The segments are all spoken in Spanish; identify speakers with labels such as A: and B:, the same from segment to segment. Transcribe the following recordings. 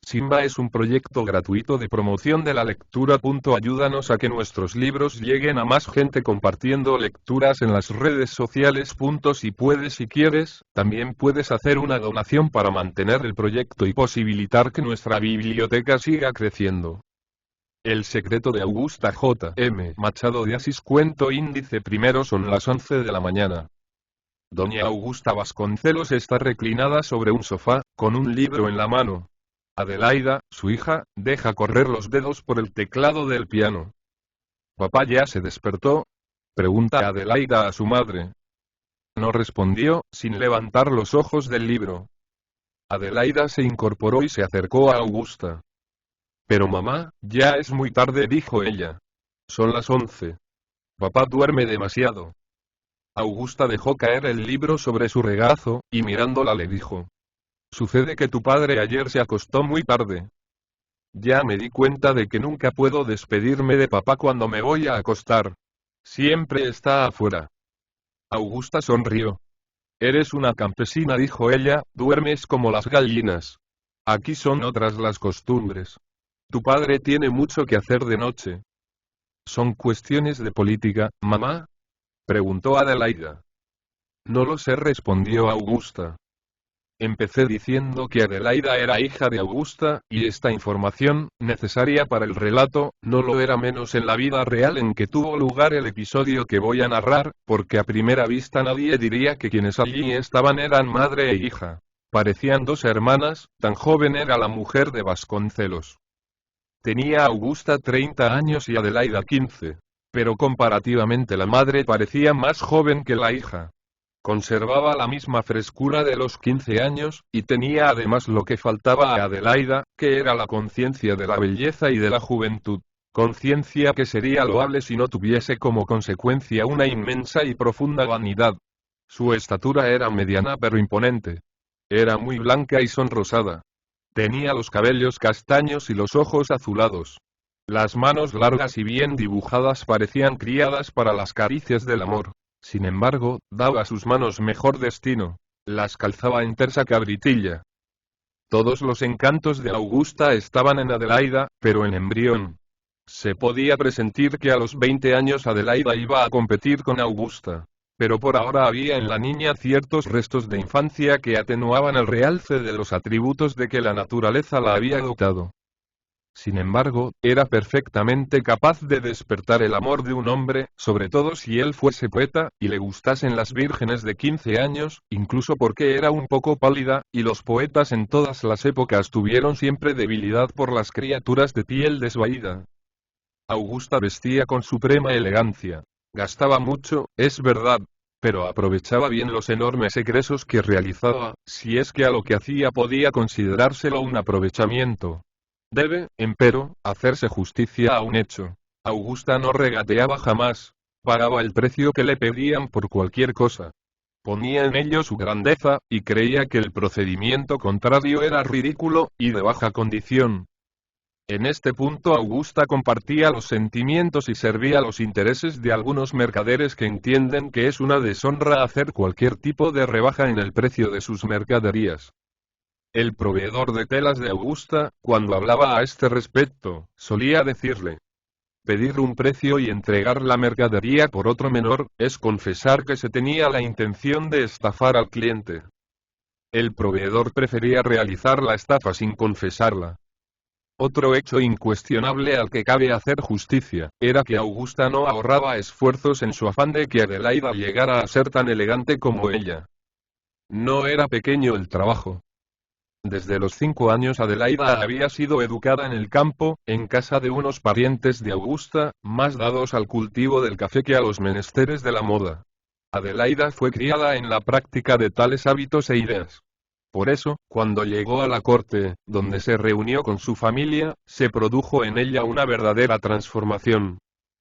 A: Simba es un proyecto gratuito de promoción de la lectura. Ayúdanos a que nuestros libros lleguen a más gente compartiendo lecturas en las redes sociales. Si quieres, también puedes hacer una donación para mantener el proyecto y posibilitar que nuestra biblioteca siga creciendo. El secreto de Augusta J. M. Machado de Assis. Cuento índice primero. Son las 11 de la mañana. Doña Augusta Vasconcelos está reclinada sobre un sofá, con un libro en la mano. Adelaida, su hija, deja correr los dedos por el teclado del piano. ¿Papá ya se despertó?, pregunta Adelaida a su madre. No respondió, sin levantar los ojos del libro. Adelaida se incorporó y se acercó a Augusta. Pero mamá, ya es muy tarde, dijo ella. Son las 11. Papá duerme demasiado. Augusta dejó caer el libro sobre su regazo, y mirándola le dijo. Sucede que tu padre ayer se acostó muy tarde. Ya me di cuenta de que nunca puedo despedirme de papá cuando me voy a acostar. Siempre está afuera. Augusta sonrió. Eres una campesina, dijo ella, duermes como las gallinas. Aquí son otras las costumbres. Tu padre tiene mucho que hacer de noche. ¿Son cuestiones de política, mamá?, preguntó Adelaida. No lo sé, respondió Augusta. Empecé diciendo que Adelaida era hija de Augusta, y esta información, necesaria para el relato, no lo era menos en la vida real en que tuvo lugar el episodio que voy a narrar, porque a primera vista nadie diría que quienes allí estaban eran madre e hija. Parecían dos hermanas, tan joven era la mujer de Vasconcelos. Tenía Augusta 30 años y Adelaida 15. Pero comparativamente la madre parecía más joven que la hija. Conservaba la misma frescura de los 15 años, y tenía además lo que faltaba a Adelaida, que era la conciencia de la belleza y de la juventud. Conciencia que sería loable si no tuviese como consecuencia una inmensa y profunda vanidad. Su estatura era mediana pero imponente. Era muy blanca y sonrosada. Tenía los cabellos castaños y los ojos azulados. Las manos largas y bien dibujadas parecían criadas para las caricias del amor. Sin embargo, daba a sus manos mejor destino. Las calzaba en tersa cabritilla. Todos los encantos de Augusta estaban en Adelaida, pero en embrión. Se podía presentir que a los 20 años Adelaida iba a competir con Augusta. Pero por ahora había en la niña ciertos restos de infancia que atenuaban el realce de los atributos de que la naturaleza la había dotado. Sin embargo, era perfectamente capaz de despertar el amor de un hombre, sobre todo si él fuese poeta, y le gustasen las vírgenes de 15 años, incluso porque era un poco pálida, y los poetas en todas las épocas tuvieron siempre debilidad por las criaturas de piel desvaída. Augusta vestía con suprema elegancia. Gastaba mucho, es verdad, pero aprovechaba bien los enormes egresos que realizaba, si es que a lo que hacía podía considerárselo un aprovechamiento. Debe, empero, hacerse justicia a un hecho. Augusta no regateaba jamás. Pagaba el precio que le pedían por cualquier cosa. Ponía en ello su grandeza, y creía que el procedimiento contrario era ridículo, y de baja condición. En este punto Augusta compartía los sentimientos y servía los intereses de algunos mercaderes que entienden que es una deshonra hacer cualquier tipo de rebaja en el precio de sus mercaderías. El proveedor de telas de Augusta, cuando hablaba a este respecto, solía decirle: pedir un precio y entregar la mercadería por otro menor, es confesar que se tenía la intención de estafar al cliente. El proveedor prefería realizar la estafa sin confesarla. Otro hecho incuestionable al que cabe hacer justicia, era que Augusta no ahorraba esfuerzos en su afán de que Adelaida llegara a ser tan elegante como ella. No era pequeño el trabajo. Desde los 5 años Adelaida había sido educada en el campo, en casa de unos parientes de Augusta, más dados al cultivo del café que a los menesteres de la moda. Adelaida fue criada en la práctica de tales hábitos e ideas. Por eso, cuando llegó a la corte, donde se reunió con su familia, se produjo en ella una verdadera transformación.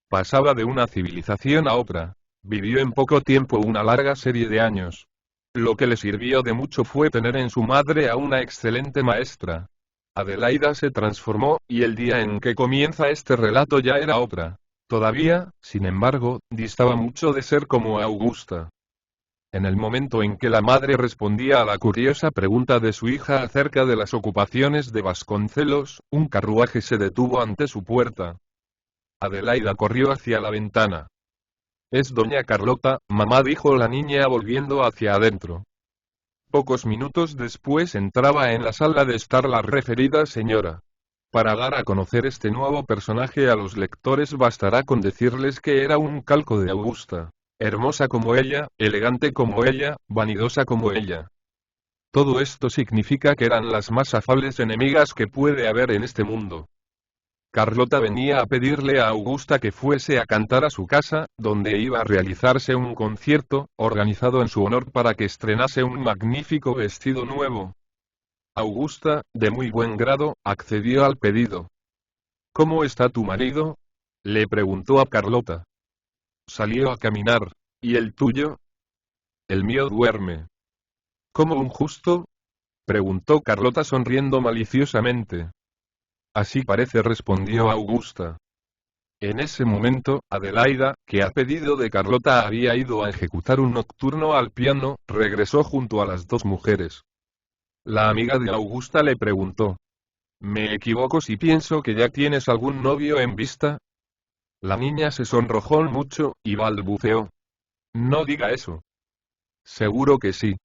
A: Pasaba de una civilización a otra. Vivió en poco tiempo una larga serie de años. Lo que le sirvió de mucho fue tener en su madre a una excelente maestra. Adelaida se transformó, y el día en que comienza este relato ya era otra. Todavía, sin embargo, distaba mucho de ser como Augusta. En el momento en que la madre respondía a la curiosa pregunta de su hija acerca de las ocupaciones de Vasconcelos, un carruaje se detuvo ante su puerta. Adelaida corrió hacia la ventana. «Es doña Carlota, mamá», dijo la niña volviendo hacia adentro. Pocos minutos después entraba en la sala de estar la referida señora. Para dar a conocer este nuevo personaje a los lectores bastará con decirles que era un calco de Augusta. Hermosa como ella, elegante como ella, vanidosa como ella. Todo esto significa que eran las más afables enemigas que puede haber en este mundo. Carlota venía a pedirle a Augusta que fuese a cantar a su casa, donde iba a realizarse un concierto, organizado en su honor para que estrenase un magnífico vestido nuevo. Augusta, de muy buen grado, accedió al pedido. «¿Cómo está tu marido?», le preguntó a Carlota. «Salió a caminar. ¿Y el tuyo?». «El mío duerme». «¿Como un justo?», preguntó Carlota sonriendo maliciosamente. «Así parece», respondió Augusta. En ese momento, Adelaida, que a pedido de Carlota había ido a ejecutar un nocturno al piano, regresó junto a las dos mujeres. La amiga de Augusta le preguntó: «¿Me equivoco si pienso que ya tienes algún novio en vista?». La niña se sonrojó mucho, y balbuceó: «No diga eso». «Seguro que sí.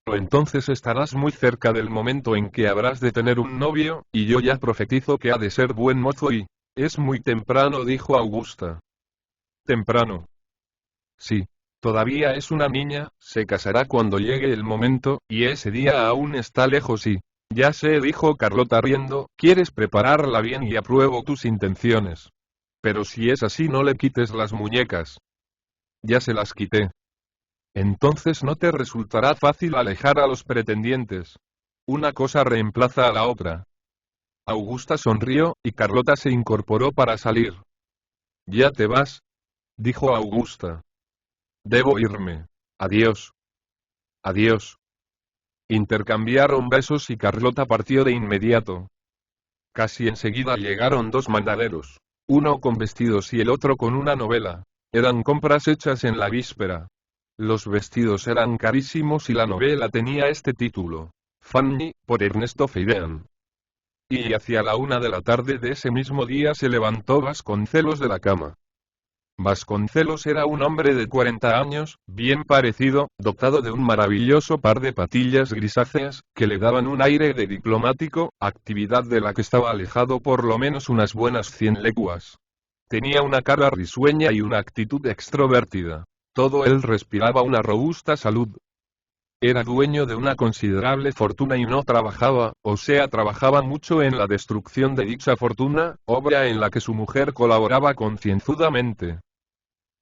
A: Pero entonces estarás muy cerca del momento en que habrás de tener un novio, y yo ya profetizo que ha de ser buen mozo y...». «Es muy temprano», dijo Augusta. «¿Temprano?». «Sí. Todavía es una niña, se casará cuando llegue el momento, y ese día aún está lejos y...». «Ya sé», dijo Carlota riendo, «quieres prepararla bien y apruebo tus intenciones. Pero si es así, no le quites las muñecas». «Ya se las quité». «Entonces no te resultará fácil alejar a los pretendientes. Una cosa reemplaza a la otra». Augusta sonrió, y Carlota se incorporó para salir. «¿Ya te vas?», dijo Augusta. «Debo irme. Adiós». «Adiós». Intercambiaron besos y Carlota partió de inmediato. Casi enseguida llegaron dos mandaderos, uno con vestidos y el otro con una novela. Eran compras hechas en la víspera. Los vestidos eran carísimos y la novela tenía este título: Fanny, por Ernesto Feidean. Y hacia la 1 de la tarde de ese mismo día se levantó Vasconcelos de la cama. Vasconcelos era un hombre de 40 años, bien parecido, dotado de un maravilloso par de patillas grisáceas, que le daban un aire de diplomático, actividad de la que estaba alejado por lo menos unas buenas 100 leguas. Tenía una cara risueña y una actitud extrovertida. Todo él respiraba una robusta salud. Era dueño de una considerable fortuna y no trabajaba, o sea, trabajaba mucho en la destrucción de dicha fortuna, obra en la que su mujer colaboraba concienzudamente.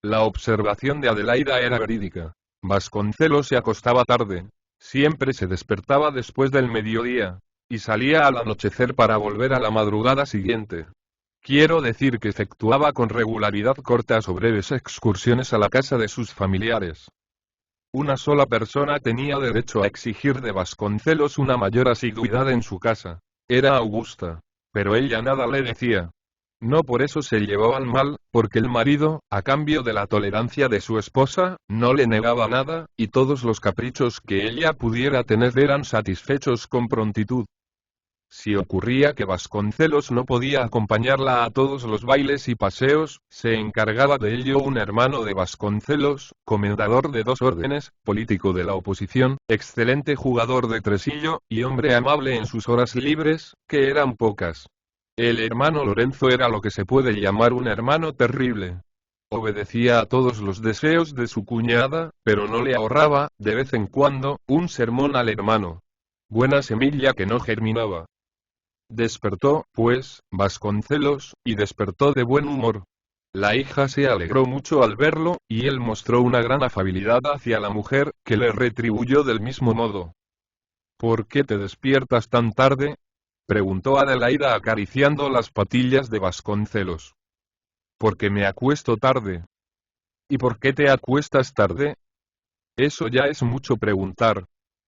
A: La observación de Adelaida era verídica. Vasconcelos se acostaba tarde. Siempre se despertaba después del mediodía. Y salía al anochecer para volver a la madrugada siguiente. Quiero decir que efectuaba con regularidad cortas o breves excursiones a la casa de sus familiares. Una sola persona tenía derecho a exigir de Vasconcelos una mayor asiduidad en su casa. Era Augusta. Pero ella nada le decía. No por eso se llevaban mal, porque el marido, a cambio de la tolerancia de su esposa, no le negaba nada, y todos los caprichos que ella pudiera tener eran satisfechos con prontitud. Si ocurría que Vasconcelos no podía acompañarla a todos los bailes y paseos, se encargaba de ello un hermano de Vasconcelos, comendador de 2 órdenes, político de la oposición, excelente jugador de tresillo, y hombre amable en sus horas libres, que eran pocas. El hermano Lorenzo era lo que se puede llamar un hermano terrible. Obedecía a todos los deseos de su cuñada, pero no le ahorraba, de vez en cuando, un sermón al hermano. Buena semilla que no germinaba. Despertó, pues, Vasconcelos, y despertó de buen humor. La hija se alegró mucho al verlo, y él mostró una gran afabilidad hacia la mujer, que le retribuyó del mismo modo. «¿Por qué te despiertas tan tarde?», preguntó Adelaida acariciando las patillas de Vasconcelos. «Porque me acuesto tarde». «¿Y por qué te acuestas tarde?». «Eso ya es mucho preguntar»,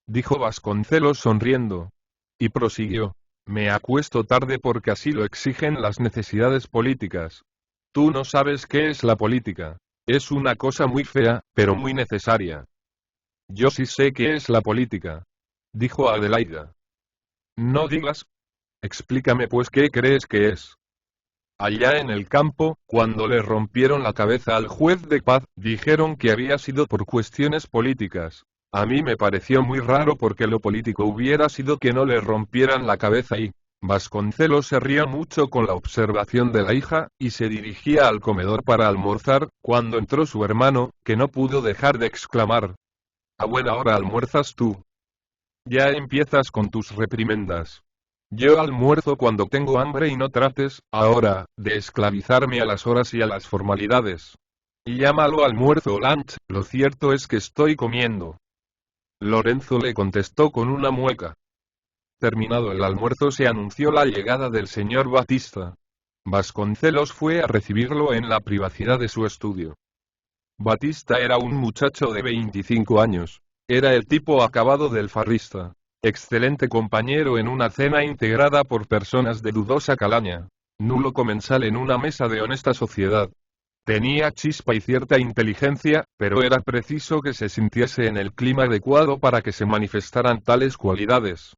A: dijo Vasconcelos sonriendo. Y prosiguió: «Me acuesto tarde porque así lo exigen las necesidades políticas. Tú no sabes qué es la política. Es una cosa muy fea, pero muy necesaria». Yo sí sé qué es la política, dijo Adelaida. No digas. Explícame pues qué crees que es. Allá en el campo, cuando le rompieron la cabeza al juez de paz, dijeron que había sido por cuestiones políticas. A mí me pareció muy raro porque lo político hubiera sido que no le rompieran la cabeza y... Vasconcelos se rió mucho con la observación de la hija, y se dirigía al comedor para almorzar, cuando entró su hermano, que no pudo dejar de exclamar. A buena hora almuerzas tú. Ya empiezas con tus reprimendas. Yo almuerzo cuando tengo hambre y no trates, ahora, de esclavizarme a las horas y a las formalidades. Y llámalo almuerzo o lunch, lo cierto es que estoy comiendo. Lorenzo le contestó con una mueca. Terminado el almuerzo se anunció la llegada del señor Batista. Vasconcelos fue a recibirlo en la privacidad de su estudio. Batista era un muchacho de 25 años. Era el tipo acabado del farrista. Excelente compañero en una cena integrada por personas de dudosa calaña. Nulo comensal en una mesa de honesta sociedad. Tenía chispa y cierta inteligencia, pero era preciso que se sintiese en el clima adecuado para que se manifestaran tales cualidades.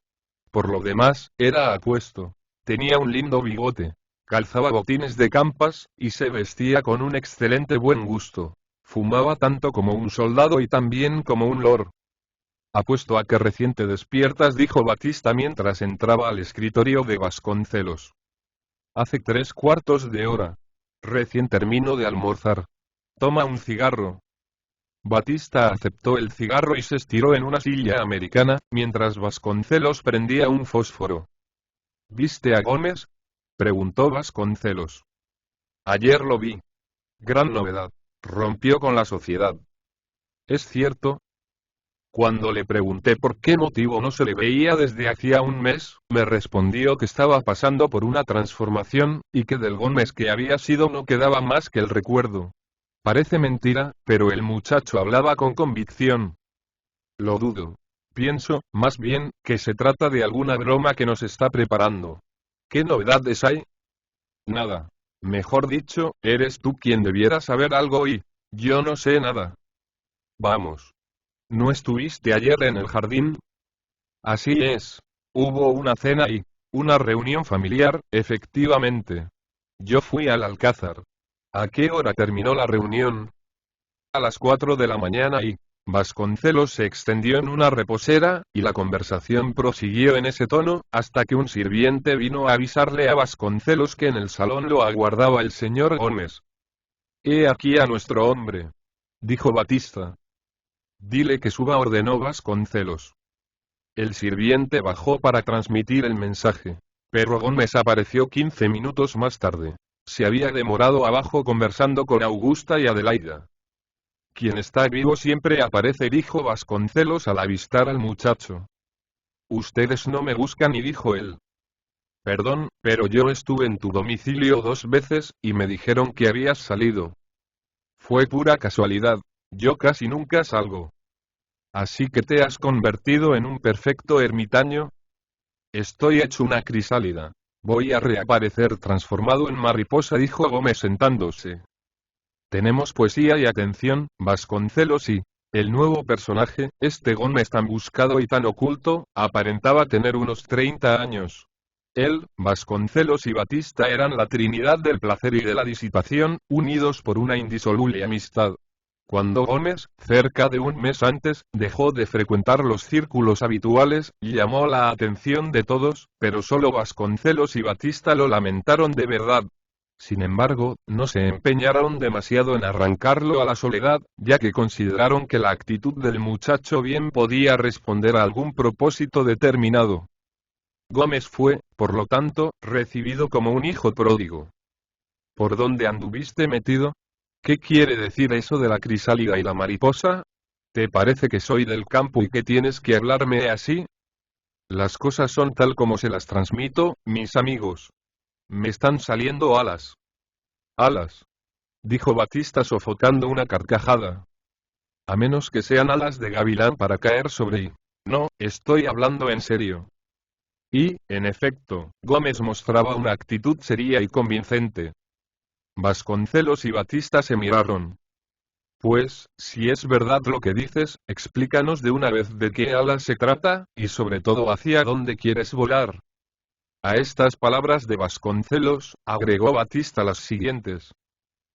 A: Por lo demás, era apuesto. Tenía un lindo bigote. Calzaba botines de campas, y se vestía con un excelente buen gusto. Fumaba tanto como un soldado y también como un lord. Apuesto a que recién te despiertas, dijo Batista mientras entraba al escritorio de Vasconcelos. Hace 3/4 de hora. Recién termino de almorzar. Toma un cigarro. Batista aceptó el cigarro y se estiró en una silla americana, mientras Vasconcelos prendía un fósforo. ¿Viste a Gómez? Preguntó Vasconcelos. Ayer lo vi. Gran novedad. Rompió con la sociedad. ¿Es cierto? Cuando le pregunté por qué motivo no se le veía desde hacía un mes, me respondió que estaba pasando por una transformación, y que del Gómez que había sido no quedaba más que el recuerdo. Parece mentira, pero el muchacho hablaba con convicción. Lo dudo. Pienso, más bien, que se trata de alguna broma que nos está preparando. ¿Qué novedades hay? Nada. Mejor dicho, eres tú quien debiera saber algo y... yo no sé nada. Vamos. ¿No estuviste ayer en el jardín? Así es. Hubo una cena y... una reunión familiar, efectivamente. Yo fui al Alcázar. ¿A qué hora terminó la reunión? A las 4 de la mañana y... Vasconcelos se extendió en una reposera, y la conversación prosiguió en ese tono, hasta que un sirviente vino a avisarle a Vasconcelos que en el salón lo aguardaba el señor Gómez. He aquí a nuestro hombre, dijo Batista. Dile que suba, ordenó Vasconcelos. El sirviente bajó para transmitir el mensaje. Pero Gómez apareció 15 minutos más tarde. Se había demorado abajo conversando con Augusta y Adelaida. Quien está vivo siempre aparece, dijo Vasconcelos al avistar al muchacho. Ustedes no me buscan, y dijo él. Perdón, pero yo estuve en tu domicilio 2 veces, y me dijeron que habías salido. Fue pura casualidad. Yo casi nunca salgo. Así que te has convertido en un perfecto ermitaño. Estoy hecho una crisálida. Voy a reaparecer transformado en mariposa, dijo Gómez sentándose. Tenemos poesía y atención, Vasconcelos, y... el nuevo personaje, este Gómez tan buscado y tan oculto, aparentaba tener unos 30 años. Él, Vasconcelos y Batista eran la trinidad del placer y de la disipación, unidos por una indisoluble amistad. Cuando Gómez, cerca de un mes antes, dejó de frecuentar los círculos habituales, llamó la atención de todos, pero solo Vasconcelos y Batista lo lamentaron de verdad. Sin embargo, no se empeñaron demasiado en arrancarlo a la soledad, ya que consideraron que la actitud del muchacho bien podía responder a algún propósito determinado. Gómez fue, por lo tanto, recibido como un hijo pródigo. ¿Por dónde anduviste metido? ¿Qué quiere decir eso de la crisálida y la mariposa? ¿Te parece que soy del campo y que tienes que hablarme así? Las cosas son tal como se las transmito, mis amigos. Me están saliendo alas. Alas, dijo Batista sofocando una carcajada. A menos que sean alas de gavilán para caer sobre y... no, estoy hablando en serio. Y, en efecto, Gómez mostraba una actitud seria y convincente. Vasconcelos y Batista se miraron. Pues, si es verdad lo que dices, explícanos de una vez de qué alas se trata, y sobre todo hacia dónde quieres volar. A estas palabras de Vasconcelos, agregó Batista las siguientes.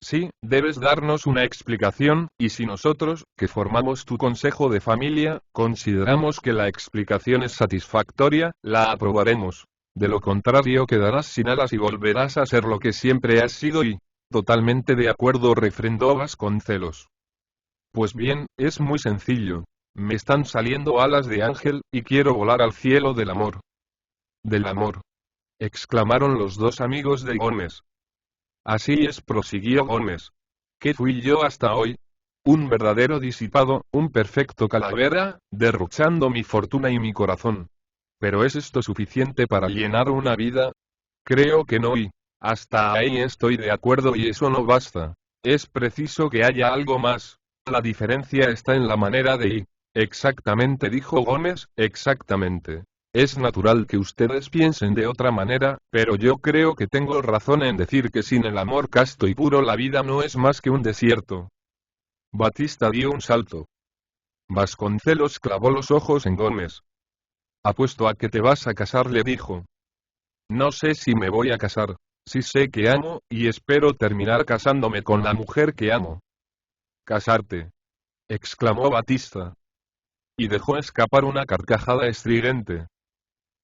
A: Sí, debes darnos una explicación, y si nosotros, que formamos tu consejo de familia, consideramos que la explicación es satisfactoria, la aprobaremos. De lo contrario quedarás sin alas y volverás a ser lo que siempre has sido y... Totalmente de acuerdo, refrendó Vasconcelos. Pues bien, es muy sencillo. Me están saliendo alas de ángel, y quiero volar al cielo del amor. Del amor. Exclamaron los dos amigos de Gómez. Así es, prosiguió Gómez. ¿Qué fui yo hasta hoy? Un verdadero disipado, un perfecto calavera, derrochando mi fortuna y mi corazón. ¿Pero es esto suficiente para llenar una vida? Creo que no, y hasta ahí estoy de acuerdo, y eso no basta. Es preciso que haya algo más. La diferencia está en la manera de ir. Exactamente, dijo Gómez, exactamente. Es natural que ustedes piensen de otra manera, pero yo creo que tengo razón en decir que sin el amor casto y puro la vida no es más que un desierto. Batista dio un salto. Vasconcelos clavó los ojos en Gómez. Apuesto a que te vas a casar, le dijo. No sé si me voy a casar. Sí sé que amo, y espero terminar casándome con la mujer que amo. ¿Casarte? Exclamó Batista. Y dejó escapar una carcajada estridente.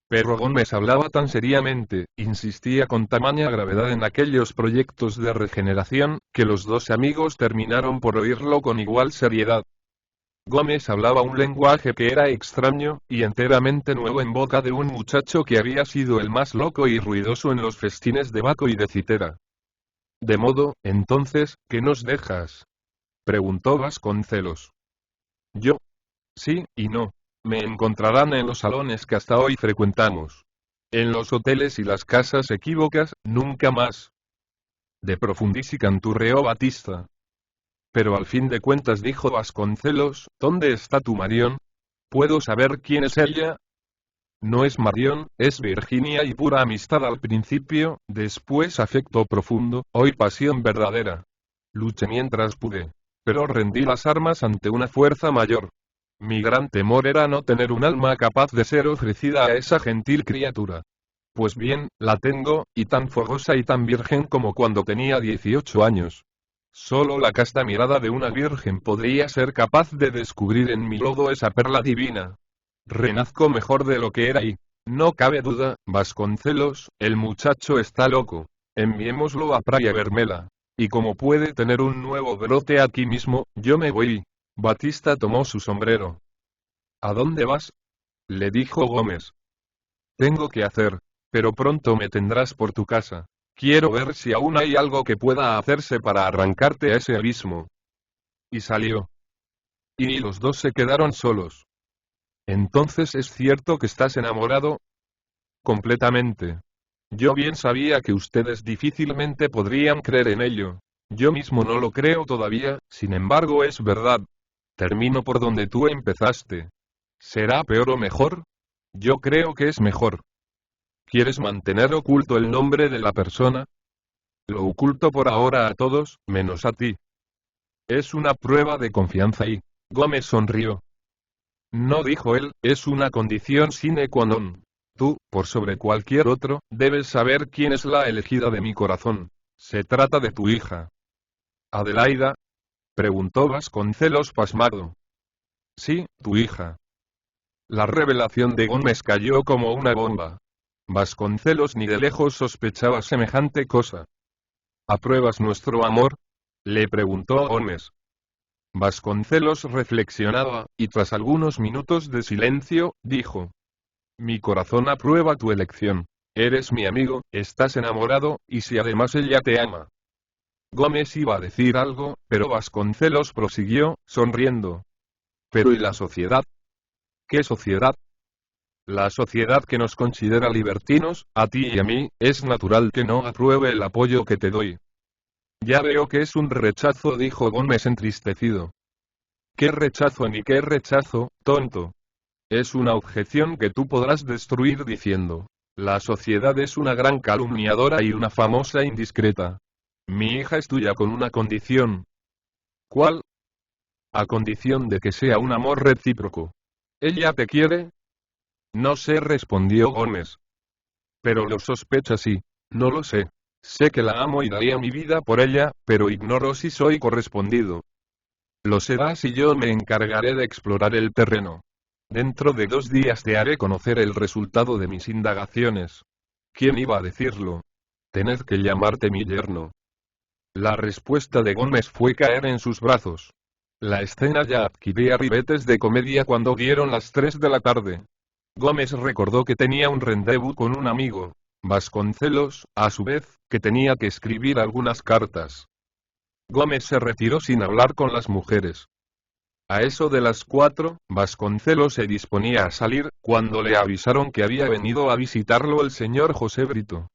A: Pero Gómez hablaba tan seriamente, insistía con tamaña gravedad en aquellos proyectos de regeneración, que los dos amigos terminaron por oírlo con igual seriedad. Gómez hablaba un lenguaje que era extraño, y enteramente nuevo en boca de un muchacho que había sido el más loco y ruidoso en los festines de Baco y de Citera. De modo, entonces, ¿qué nos dejas? Preguntó Vasconcelos. Yo. Sí, y no. Me encontrarán en los salones que hasta hoy frecuentamos. En los hoteles y las casas equívocas, nunca más. De profundis y canturreó Batista. Pero al fin de cuentas, dijo Vasconcelos, ¿dónde está tu Marión? ¿Puedo saber quién es ella? No es Marión, es Virginia, y pura amistad al principio, después afecto profundo, hoy pasión verdadera. Luché mientras pude. Pero rendí las armas ante una fuerza mayor. Mi gran temor era no tener un alma capaz de ser ofrecida a esa gentil criatura. Pues bien, la tengo, y tan fogosa y tan virgen como cuando tenía 18 años. Solo la casta mirada de una virgen podría ser capaz de descubrir en mi lodo esa perla divina. Renazco mejor de lo que era y, no cabe duda, Vasconcelos, el muchacho está loco. Enviémoslo a Praia Vermela. Y como puede tener un nuevo brote aquí mismo, yo me voy. Batista tomó su sombrero. ¿A dónde vas? Le dijo Gómez. Tengo que hacer, pero pronto me tendrás por tu casa. Quiero ver si aún hay algo que pueda hacerse para arrancarte a ese abismo. Y salió. Y los dos se quedaron solos. Entonces, ¿es cierto que estás enamorado? Completamente. Yo bien sabía que ustedes difícilmente podrían creer en ello. Yo mismo no lo creo todavía, sin embargo es verdad. Termino por donde tú empezaste. ¿Será peor o mejor? Yo creo que es mejor. ¿Quieres mantener oculto el nombre de la persona? Lo oculto por ahora a todos, menos a ti. Es una prueba de confianza y... Gómez sonrió. No, dijo él, es una condición sine qua non. Tú, por sobre cualquier otro, debes saber quién es la elegida de mi corazón. Se trata de tu hija. ¿Adelaida? Preguntó Vasconcelos pasmado. Sí, tu hija. La revelación de Gómez cayó como una bomba. Vasconcelos ni de lejos sospechaba semejante cosa. ¿Apruebas nuestro amor? Le preguntó Gómez. Vasconcelos reflexionaba, y tras algunos minutos de silencio, dijo. Mi corazón aprueba tu elección. Eres mi amigo, estás enamorado, y si además ella te ama. Gómez iba a decir algo, pero Vasconcelos prosiguió, sonriendo. Pero ¿y la sociedad? ¿Qué sociedad? La sociedad que nos considera libertinos, a ti y a mí, es natural que no apruebe el apoyo que te doy. Ya veo que es un rechazo, dijo Gómez entristecido. ¿Qué rechazo ni qué rechazo, tonto? Es una objeción que tú podrás destruir diciendo. La sociedad es una gran calumniadora y una famosa indiscreta. Mi hija es tuya con una condición. ¿Cuál? A condición de que sea un amor recíproco. ¿Ella te quiere? No sé, respondió Gómez. Pero lo sospechas sí. No lo sé. Sé que la amo y daría mi vida por ella, pero ignoro si soy correspondido. Lo serás y yo me encargaré de explorar el terreno. Dentro de 2 días te haré conocer el resultado de mis indagaciones. ¿Quién iba a decirlo? Tened que llamarte mi yerno. La respuesta de Gómez fue caer en sus brazos. La escena ya adquiría ribetes de comedia cuando dieron las 3 de la tarde. Gómez recordó que tenía un rendezvous con un amigo, Vasconcelos, a su vez, que tenía que escribir algunas cartas. Gómez se retiró sin hablar con las mujeres. A eso de las 4, Vasconcelos se disponía a salir, cuando le avisaron que había venido a visitarlo el señor José Brito.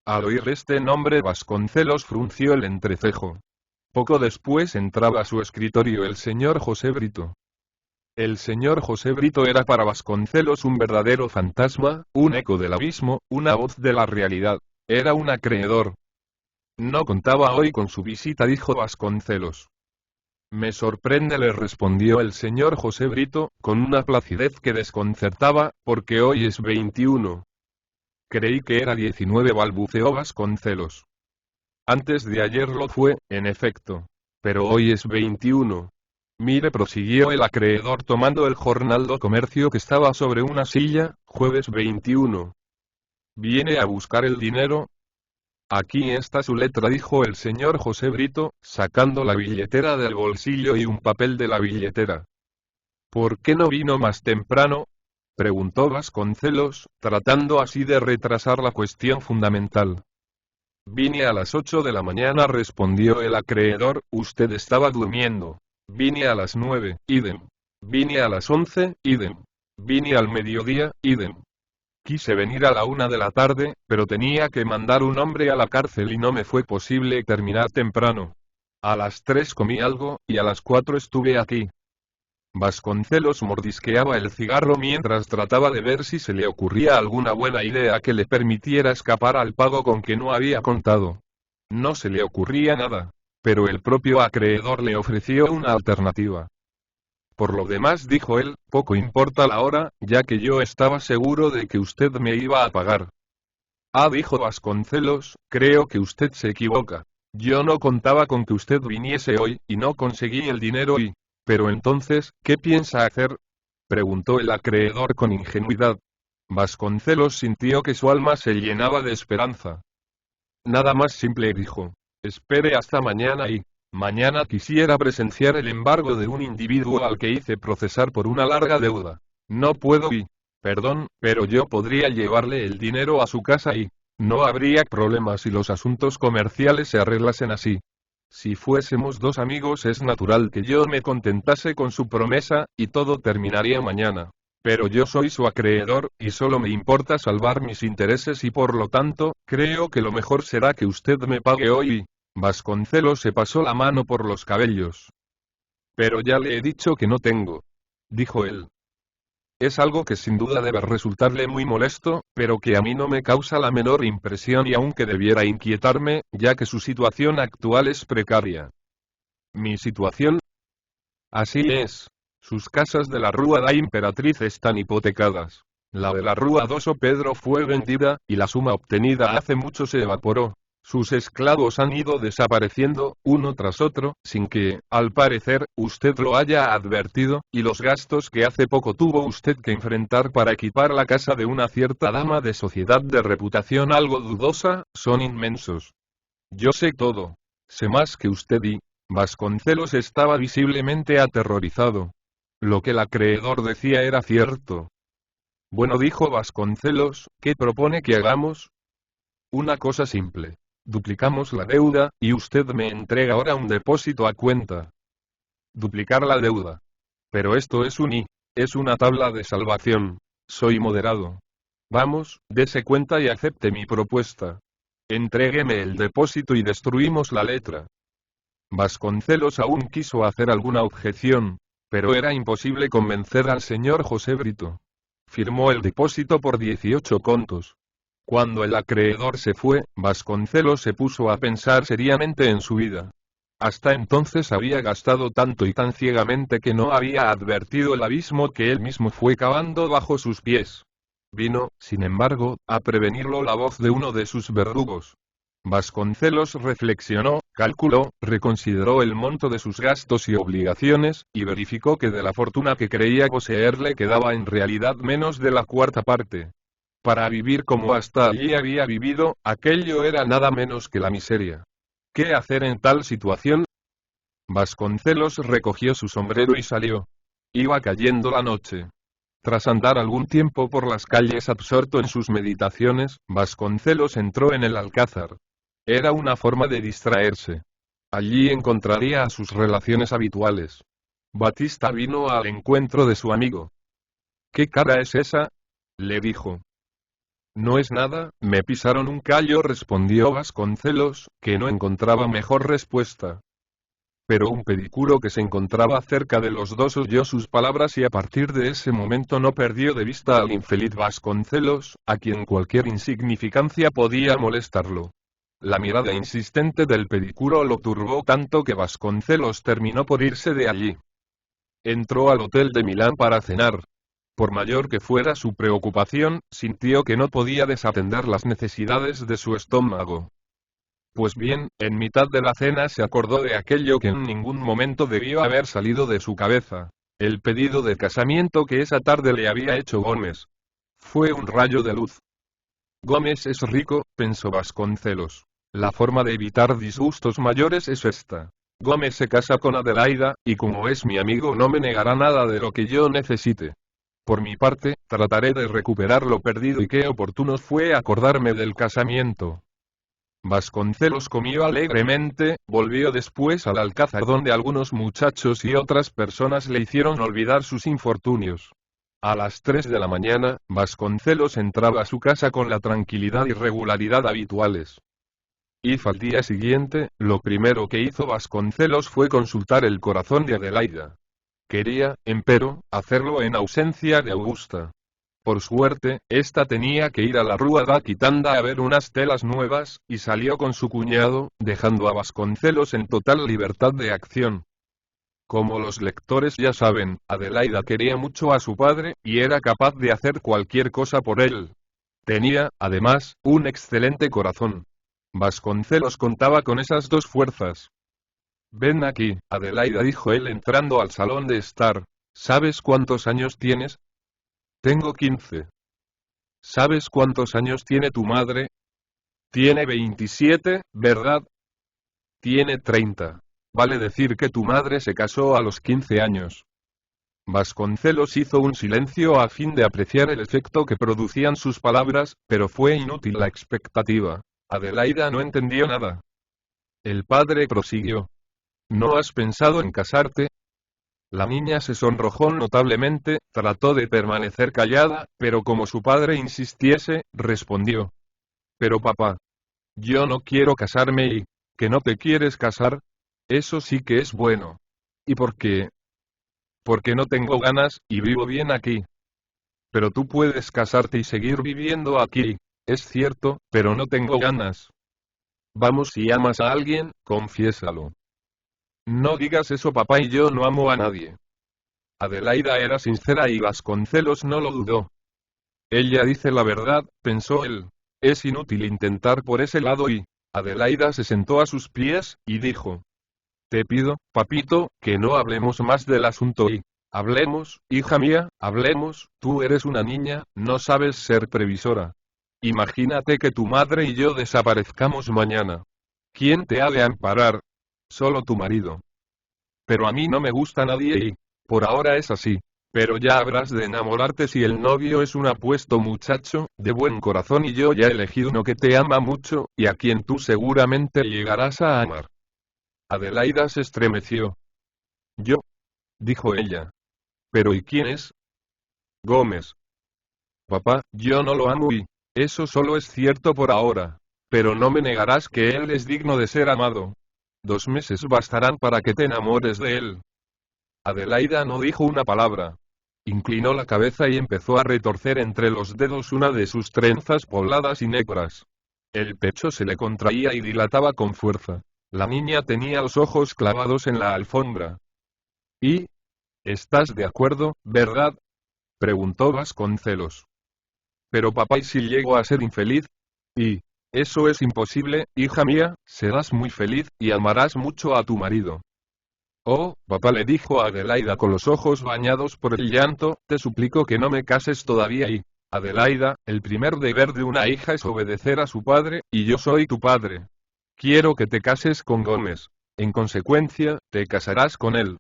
A: Al oír este nombre Vasconcelos frunció el entrecejo. Poco después entraba a su escritorio el señor José Brito. El señor José Brito era para Vasconcelos un verdadero fantasma, un eco del abismo, una voz de la realidad. Era un acreedor. No contaba hoy con su visita, dijo Vasconcelos. Me sorprende, le respondió el señor José Brito, con una placidez que desconcertaba, porque hoy es 21. Creí que era 19, balbuceó Vasconcelos. Antes de ayer lo fue, en efecto. Pero hoy es 21. Mire, prosiguió el acreedor tomando el jornal do comercio que estaba sobre una silla, jueves 21. ¿Viene a buscar el dinero? Aquí está su letra, dijo el señor José Brito, sacando la billetera del bolsillo y un papel de la billetera. ¿Por qué no vino más temprano? Preguntó Vasconcelos, tratando así de retrasar la cuestión fundamental. Vine a las 8 de la mañana, respondió el acreedor, usted estaba durmiendo. Vine a las 9, idem. Vine a las 11, idem. Vine al mediodía, idem. Quise venir a la 1 de la tarde, pero tenía que mandar un hombre a la cárcel y no me fue posible terminar temprano. A las 3 comí algo, y a las 4 estuve aquí. Vasconcelos mordisqueaba el cigarro mientras trataba de ver si se le ocurría alguna buena idea que le permitiera escapar al pago con que no había contado. No se le ocurría nada, pero el propio acreedor le ofreció una alternativa. Por lo demás, dijo él, poco importa la hora, ya que yo estaba seguro de que usted me iba a pagar. Ah, dijo Vasconcelos, creo que usted se equivoca. Yo no contaba con que usted viniese hoy, y no conseguí el dinero y... Pero entonces, ¿qué piensa hacer? Preguntó el acreedor con ingenuidad. Vasconcelos sintió que su alma se llenaba de esperanza. Nada más simple, dijo. Espere hasta mañana y... Mañana quisiera presenciar el embargo de un individuo al que hice procesar por una larga deuda. No puedo y... Perdón, pero yo podría llevarle el dinero a su casa y... No habría problema si los asuntos comerciales se arreglasen así. Si fuésemos 2 amigos es natural que yo me contentase con su promesa, y todo terminaría mañana. Pero yo soy su acreedor, y solo me importa salvar mis intereses y por lo tanto, creo que lo mejor será que usted me pague hoy y... Vasconcelos se pasó la mano por los cabellos. Pero ya le he dicho que no tengo, dijo él. Es algo que sin duda debe resultarle muy molesto, pero que a mí no me causa la menor impresión y aunque debiera inquietarme, ya que su situación actual es precaria. ¿Mi situación? Así es. Sus casas de la Rúa da Imperatriz están hipotecadas. La de la Rúa Doso Pedro fue vendida, y la suma obtenida hace mucho se evaporó. Sus esclavos han ido desapareciendo, uno tras otro, sin que, al parecer, usted lo haya advertido, y los gastos que hace poco tuvo usted que enfrentar para equipar la casa de una cierta dama de sociedad de reputación algo dudosa, son inmensos. Yo sé todo. Sé más que usted y... Vasconcelos estaba visiblemente aterrorizado. Lo que el acreedor decía era cierto. Bueno, dijo Vasconcelos, ¿qué propone que hagamos? Una cosa simple. Duplicamos la deuda, y usted me entrega ahora un depósito a cuenta. Duplicar la deuda. Pero esto es es una tabla de salvación. Soy moderado. Vamos, dese cuenta y acepte mi propuesta. Entrégueme el depósito y destruimos la letra. Vasconcelos aún quiso hacer alguna objeción, pero era imposible convencer al señor José Brito. Firmó el depósito por 18 contos. Cuando el acreedor se fue, Vasconcelos se puso a pensar seriamente en su vida. Hasta entonces había gastado tanto y tan ciegamente que no había advertido el abismo que él mismo fue cavando bajo sus pies. Vino, sin embargo, a prevenirlo la voz de uno de sus verdugos. Vasconcelos reflexionó, calculó, reconsideró el monto de sus gastos y obligaciones, y verificó que de la fortuna que creía poseer le quedaba en realidad menos de la cuarta parte. Para vivir como hasta allí había vivido, aquello era nada menos que la miseria. ¿Qué hacer en tal situación? Vasconcelos recogió su sombrero y salió. Iba cayendo la noche. Tras andar algún tiempo por las calles absorto en sus meditaciones, Vasconcelos entró en el Alcázar. Era una forma de distraerse. Allí encontraría a sus relaciones habituales. Batista vino al encuentro de su amigo. ¿Qué cara es esa?, le dijo. No es nada, me pisaron un callo, respondió Vasconcelos, que no encontraba mejor respuesta. Pero un pedicuro que se encontraba cerca de los dos oyó sus palabras y a partir de ese momento no perdió de vista al infeliz Vasconcelos, a quien cualquier insignificancia podía molestarlo. La mirada insistente del pedicuro lo turbó tanto que Vasconcelos terminó por irse de allí. Entró al hotel de Milán para cenar. Por mayor que fuera su preocupación, sintió que no podía desatender las necesidades de su estómago. Pues bien, en mitad de la cena se acordó de aquello que en ningún momento debió haber salido de su cabeza: el pedido de casamiento que esa tarde le había hecho Gómez. Fue un rayo de luz. Gómez es rico, pensó Vasconcelos. La forma de evitar disgustos mayores es esta. Gómez se casa con Adelaida, y como es mi amigo no me negará nada de lo que yo necesite. Por mi parte, trataré de recuperar lo perdido y qué oportuno fue acordarme del casamiento. Vasconcelos comió alegremente, volvió después al Alcázar donde algunos muchachos y otras personas le hicieron olvidar sus infortunios. A las 3 de la mañana, Vasconcelos entraba a su casa con la tranquilidad y regularidad habituales. Y al día siguiente, lo primero que hizo Vasconcelos fue consultar el corazón de Adelaida. Quería, empero, hacerlo en ausencia de Augusta. Por suerte, ésta tenía que ir a la Rúa da Quitanda a ver unas telas nuevas, y salió con su cuñado, dejando a Vasconcelos en total libertad de acción. Como los lectores ya saben, Adelaida quería mucho a su padre, y era capaz de hacer cualquier cosa por él. Tenía, además, un excelente corazón. Vasconcelos contaba con esas dos fuerzas. Ven aquí, Adelaida, dijo él entrando al salón de estar. ¿Sabes cuántos años tienes? Tengo 15. ¿Sabes cuántos años tiene tu madre? Tiene 27, ¿verdad? Tiene 30. Vale decir que tu madre se casó a los 15 años. Vasconcelos hizo un silencio a fin de apreciar el efecto que producían sus palabras, pero fue inútil la expectativa. Adelaida no entendió nada. El padre prosiguió. ¿No has pensado en casarte? La niña se sonrojó notablemente, trató de permanecer callada, pero como su padre insistiese, respondió. Pero papá, yo no quiero casarme y... ¿Que no te quieres casar? Eso sí que es bueno. ¿Y por qué? Porque no tengo ganas, y vivo bien aquí. Pero tú puedes casarte y seguir viviendo aquí. Es cierto, pero no tengo ganas. Vamos, si amas a alguien, confiésalo. No digas eso, papá, y yo no amo a nadie. Adelaida era sincera y Vasconcelos no lo dudó. Ella dice la verdad, pensó él. Es inútil intentar por ese lado y... Adelaida se sentó a sus pies, y dijo. Te pido, papito, que no hablemos más del asunto y... Hablemos, hija mía, hablemos, tú eres una niña, no sabes ser previsora. Imagínate que tu madre y yo desaparezcamos mañana. ¿Quién te ha de amparar? Solo tu marido. Pero a mí no me gusta nadie y... Por ahora es así. Pero ya habrás de enamorarte si el novio es un apuesto muchacho, de buen corazón, y yo ya he elegido uno que te ama mucho, y a quien tú seguramente llegarás a amar. Adelaida se estremeció. Yo, dijo ella. ¿Pero y quién es? Gómez. Papá, yo no lo amo y... Eso solo es cierto por ahora. Pero no me negarás que él es digno de ser amado. 2 meses bastarán para que te enamores de él. Adelaida no dijo una palabra. Inclinó la cabeza y empezó a retorcer entre los dedos una de sus trenzas pobladas y negras. El pecho se le contraía y dilataba con fuerza. La niña tenía los ojos clavados en la alfombra. ¿Y? ¿Estás de acuerdo, verdad? Preguntó Vasconcelos. Pero papá, ¿y si llego a ser infeliz? Y eso es imposible, hija mía, serás muy feliz, y amarás mucho a tu marido. Oh, papá, le dijo Adelaida con los ojos bañados por el llanto, te suplico que no me cases todavía. Y Adelaida, el primer deber de una hija es obedecer a su padre, y yo soy tu padre. Quiero que te cases con Gómez. En consecuencia, te casarás con él.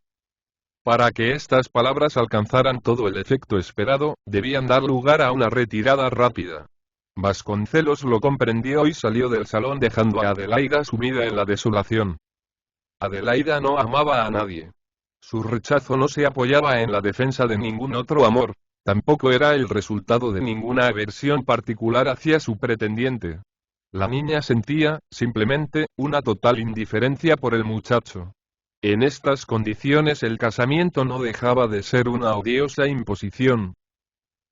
A: Para que estas palabras alcanzaran todo el efecto esperado, debían dar lugar a una retirada rápida. Vasconcelos lo comprendió y salió del salón dejando a Adelaida sumida en la desolación. Adelaida no amaba a nadie. Su rechazo no se apoyaba en la defensa de ningún otro amor, tampoco era el resultado de ninguna aversión particular hacia su pretendiente. La niña sentía, simplemente, una total indiferencia por el muchacho. En estas condiciones el casamiento no dejaba de ser una odiosa imposición.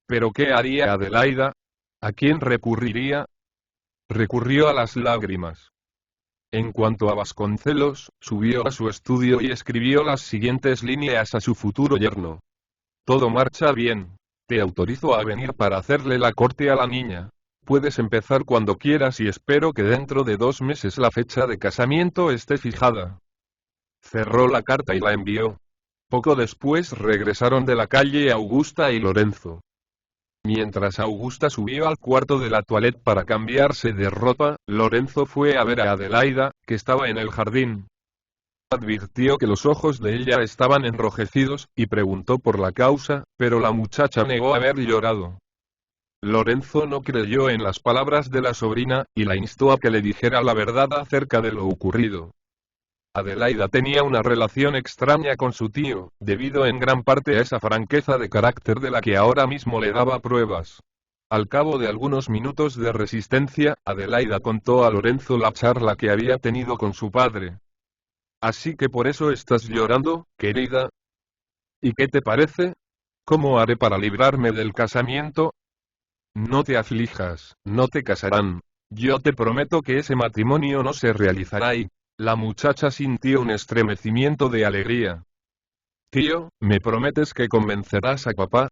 A: ¿Pero qué haría Adelaida? ¿A quién recurriría? Recurrió a las lágrimas. En cuanto a Vasconcelos, subió a su estudio y escribió las siguientes líneas a su futuro yerno. Todo marcha bien. Te autorizo a venir para hacerle la corte a la niña. Puedes empezar cuando quieras y espero que dentro de 2 meses la fecha de casamiento esté fijada. Cerró la carta y la envió. Poco después regresaron de la calle Augusta y Lorenzo. Mientras Augusta subió al cuarto de la toilette para cambiarse de ropa, Lorenzo fue a ver a Adelaida, que estaba en el jardín. Advirtió que los ojos de ella estaban enrojecidos, y preguntó por la causa, pero la muchacha negó haber llorado. Lorenzo no creyó en las palabras de la sobrina, y la instó a que le dijera la verdad acerca de lo ocurrido. Adelaida tenía una relación extraña con su tío, debido en gran parte a esa franqueza de carácter de la que ahora mismo le daba pruebas. Al cabo de algunos minutos de resistencia, Adelaida contó a Lorenzo la charla que había tenido con su padre. Así que por eso estás llorando, querida. ¿Y qué te parece? ¿Cómo haré para librarme del casamiento? No te aflijas, no te casarán. Yo te prometo que ese matrimonio no se realizará y... La muchacha sintió un estremecimiento de alegría. Tío, ¿me prometes que convencerás a papá?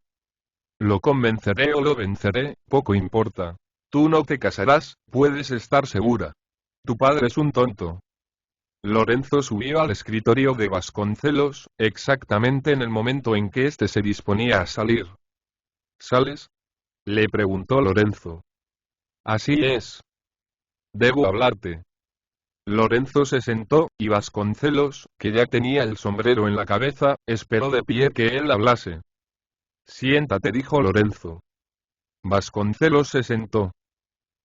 A: Lo convenceré o lo venceré, poco importa. Tú no te casarás, puedes estar segura. Tu padre es un tonto. Lorenzo subió al escritorio de Vasconcelos, exactamente en el momento en que éste se disponía a salir. ¿Sales? Le preguntó Lorenzo. Así es. Debo hablarte. Lorenzo se sentó, y Vasconcelos, que ya tenía el sombrero en la cabeza, esperó de pie que él hablase. Siéntate, dijo Lorenzo. Vasconcelos se sentó.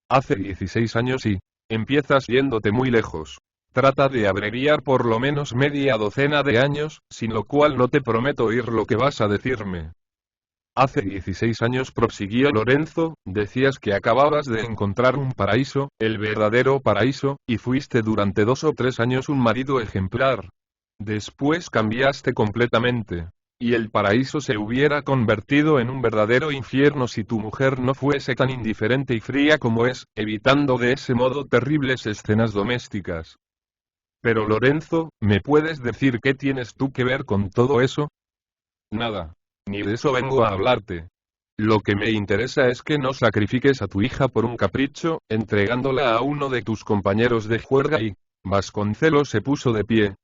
A: Hace 16 años y... empiezas yéndote muy lejos. Trata de abreviar por lo menos media docena de años, sin lo cual no te prometo oír lo que vas a decirme. Hace 16 años, prosiguió Lorenzo, decías que acababas de encontrar un paraíso, el verdadero paraíso, y fuiste durante 2 o 3 años un marido ejemplar. Después cambiaste completamente. Y el paraíso se hubiera convertido en un verdadero infierno si tu mujer no fuese tan indiferente y fría como es, evitando de ese modo terribles escenas domésticas. Pero Lorenzo, ¿me puedes decir qué tienes tú que ver con todo eso? Nada. Ni de eso vengo a hablarte. Lo que me interesa es que no sacrifiques a tu hija por un capricho, entregándola a uno de tus compañeros de juerga y... Vasconcelos se puso de pie.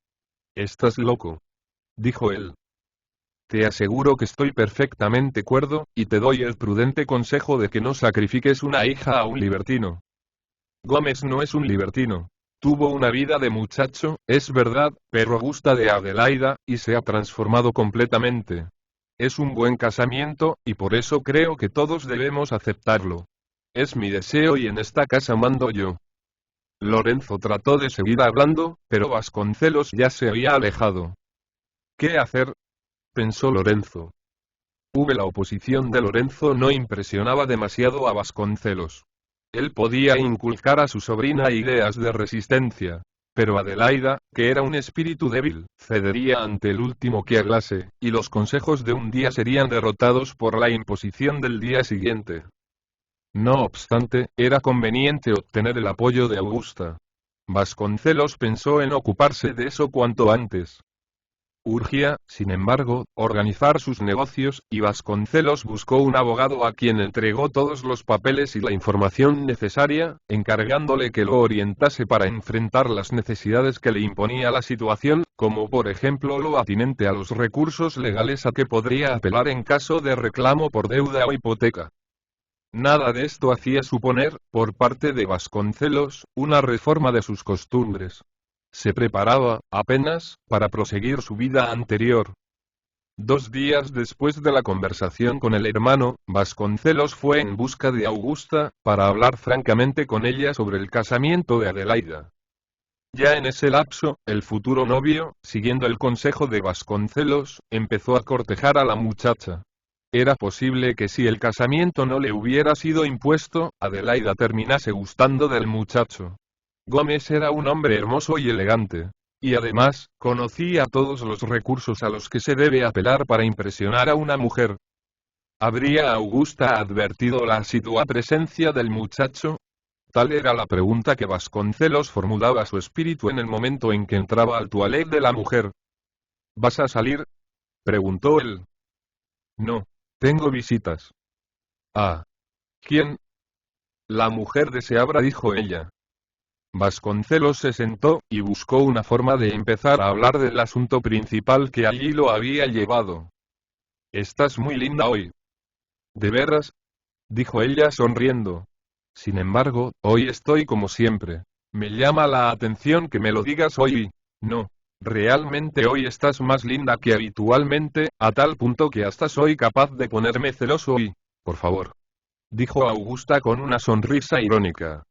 A: Estás loco, dijo él. Te aseguro que estoy perfectamente cuerdo, y te doy el prudente consejo de que no sacrifiques una hija a un libertino. Gómez no es un libertino. Tuvo una vida de muchacho, es verdad, pero gusta de Adelaida, y se ha transformado completamente. Es un buen casamiento, y por eso creo que todos debemos aceptarlo. Es mi deseo y en esta casa mando yo. Lorenzo trató de seguir hablando, pero Vasconcelos ya se había alejado. ¿Qué hacer? Pensó Lorenzo. La oposición de Lorenzo no impresionaba demasiado a Vasconcelos. Él podía inculcar a su sobrina ideas de resistencia. Pero Adelaida, que era un espíritu débil, cedería ante el último que hablase, y los consejos de un día serían derrotados por la imposición del día siguiente. No obstante, era conveniente obtener el apoyo de Augusta. Vasconcelos pensó en ocuparse de eso cuanto antes. Urgía, sin embargo, organizar sus negocios, y Vasconcelos buscó un abogado a quien entregó todos los papeles y la información necesaria, encargándole que lo orientase para enfrentar las necesidades que le imponía la situación, como por ejemplo lo atinente a los recursos legales a que podría apelar en caso de reclamo por deuda o hipoteca. Nada de esto hacía suponer, por parte de Vasconcelos, una reforma de sus costumbres. Se preparaba, apenas, para proseguir su vida anterior. 2 días después de la conversación con el hermano, Vasconcelos fue en busca de Augusta, para hablar francamente con ella sobre el casamiento de Adelaida. Ya en ese lapso, el futuro novio, siguiendo el consejo de Vasconcelos, empezó a cortejar a la muchacha. Era posible que si el casamiento no le hubiera sido impuesto, Adelaida terminase gustando del muchacho. Gómez era un hombre hermoso y elegante. Y además, conocía todos los recursos a los que se debe apelar para impresionar a una mujer. ¿Habría Augusta advertido la asidua presencia del muchacho? Tal era la pregunta que Vasconcelos formulaba a su espíritu en el momento en que entraba al toilette de la mujer. ¿Vas a salir?, preguntó él. No. Tengo visitas. Ah. ¿Quién? La mujer deseaba, dijo ella. Vasconcelos se sentó, y buscó una forma de empezar a hablar del asunto principal que allí lo había llevado. Estás muy linda hoy. ¿De veras?, dijo ella sonriendo. Sin embargo, hoy estoy como siempre. Me llama la atención que me lo digas hoy. No. Realmente hoy estás más linda que habitualmente, a tal punto que hasta soy capaz de ponerme celoso y, por favor, dijo Augusta con una sonrisa irónica.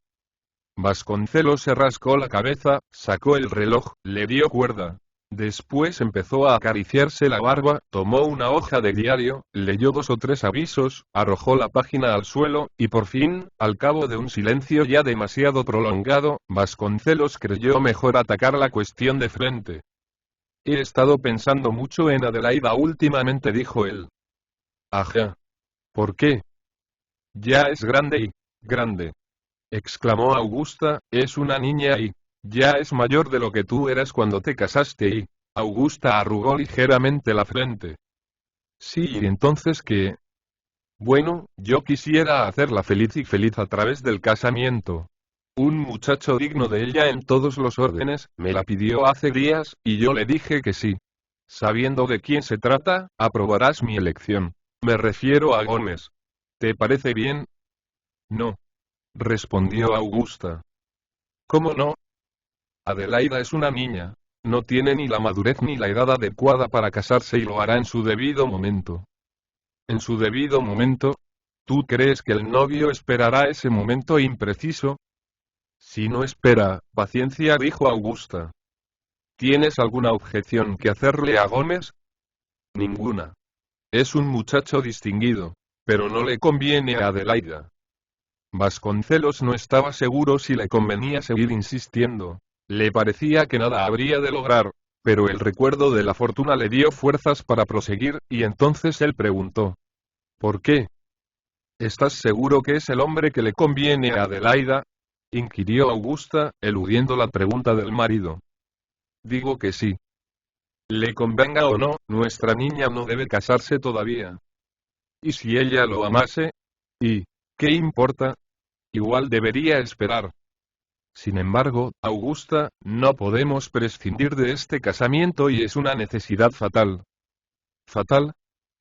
A: Vasconcelos se rascó la cabeza, sacó el reloj, le dio cuerda. Después empezó a acariciarse la barba, tomó una hoja de diario, leyó 2 o 3 avisos, arrojó la página al suelo, y por fin, al cabo de un silencio ya demasiado prolongado, Vasconcelos creyó mejor atacar la cuestión de frente. He estado pensando mucho en Adelaida últimamente, dijo él. Ajá. ¿Por qué? Ya es grande y, grande, exclamó Augusta, es una niña y, ya es mayor de lo que tú eras cuando te casaste y, Augusta arrugó ligeramente la frente. Sí, ¿y entonces qué? Bueno, yo quisiera hacerla feliz y feliz a través del casamiento. Un muchacho digno de ella en todos los órdenes, me la pidió hace días, y yo le dije que sí. Sabiendo de quién se trata, aprobarás mi elección. Me refiero a Gómez. ¿Te parece bien? No, respondió Augusta. ¿Cómo no? Adelaida es una niña. No tiene ni la madurez ni la edad adecuada para casarse y lo hará en su debido momento. ¿En su debido momento? ¿Tú crees que el novio esperará ese momento impreciso? Si no espera, paciencia, dijo Augusta. ¿Tienes alguna objeción que hacerle a Gómez? Ninguna. Es un muchacho distinguido, pero no le conviene a Adelaida. Vasconcelos no estaba seguro si le convenía seguir insistiendo. Le parecía que nada habría de lograr, pero el recuerdo de la fortuna le dio fuerzas para proseguir, y entonces él preguntó. ¿Por qué? ¿Estás seguro que es el hombre que le conviene a Adelaida?, inquirió Augusta, eludiendo la pregunta del marido. Digo que sí. Le convenga o no, nuestra niña no debe casarse todavía. ¿Y si ella lo amase? ¿Y qué importa? Igual debería esperar. Sin embargo, Augusta, no podemos prescindir de este casamiento y es una necesidad fatal. ¿Fatal?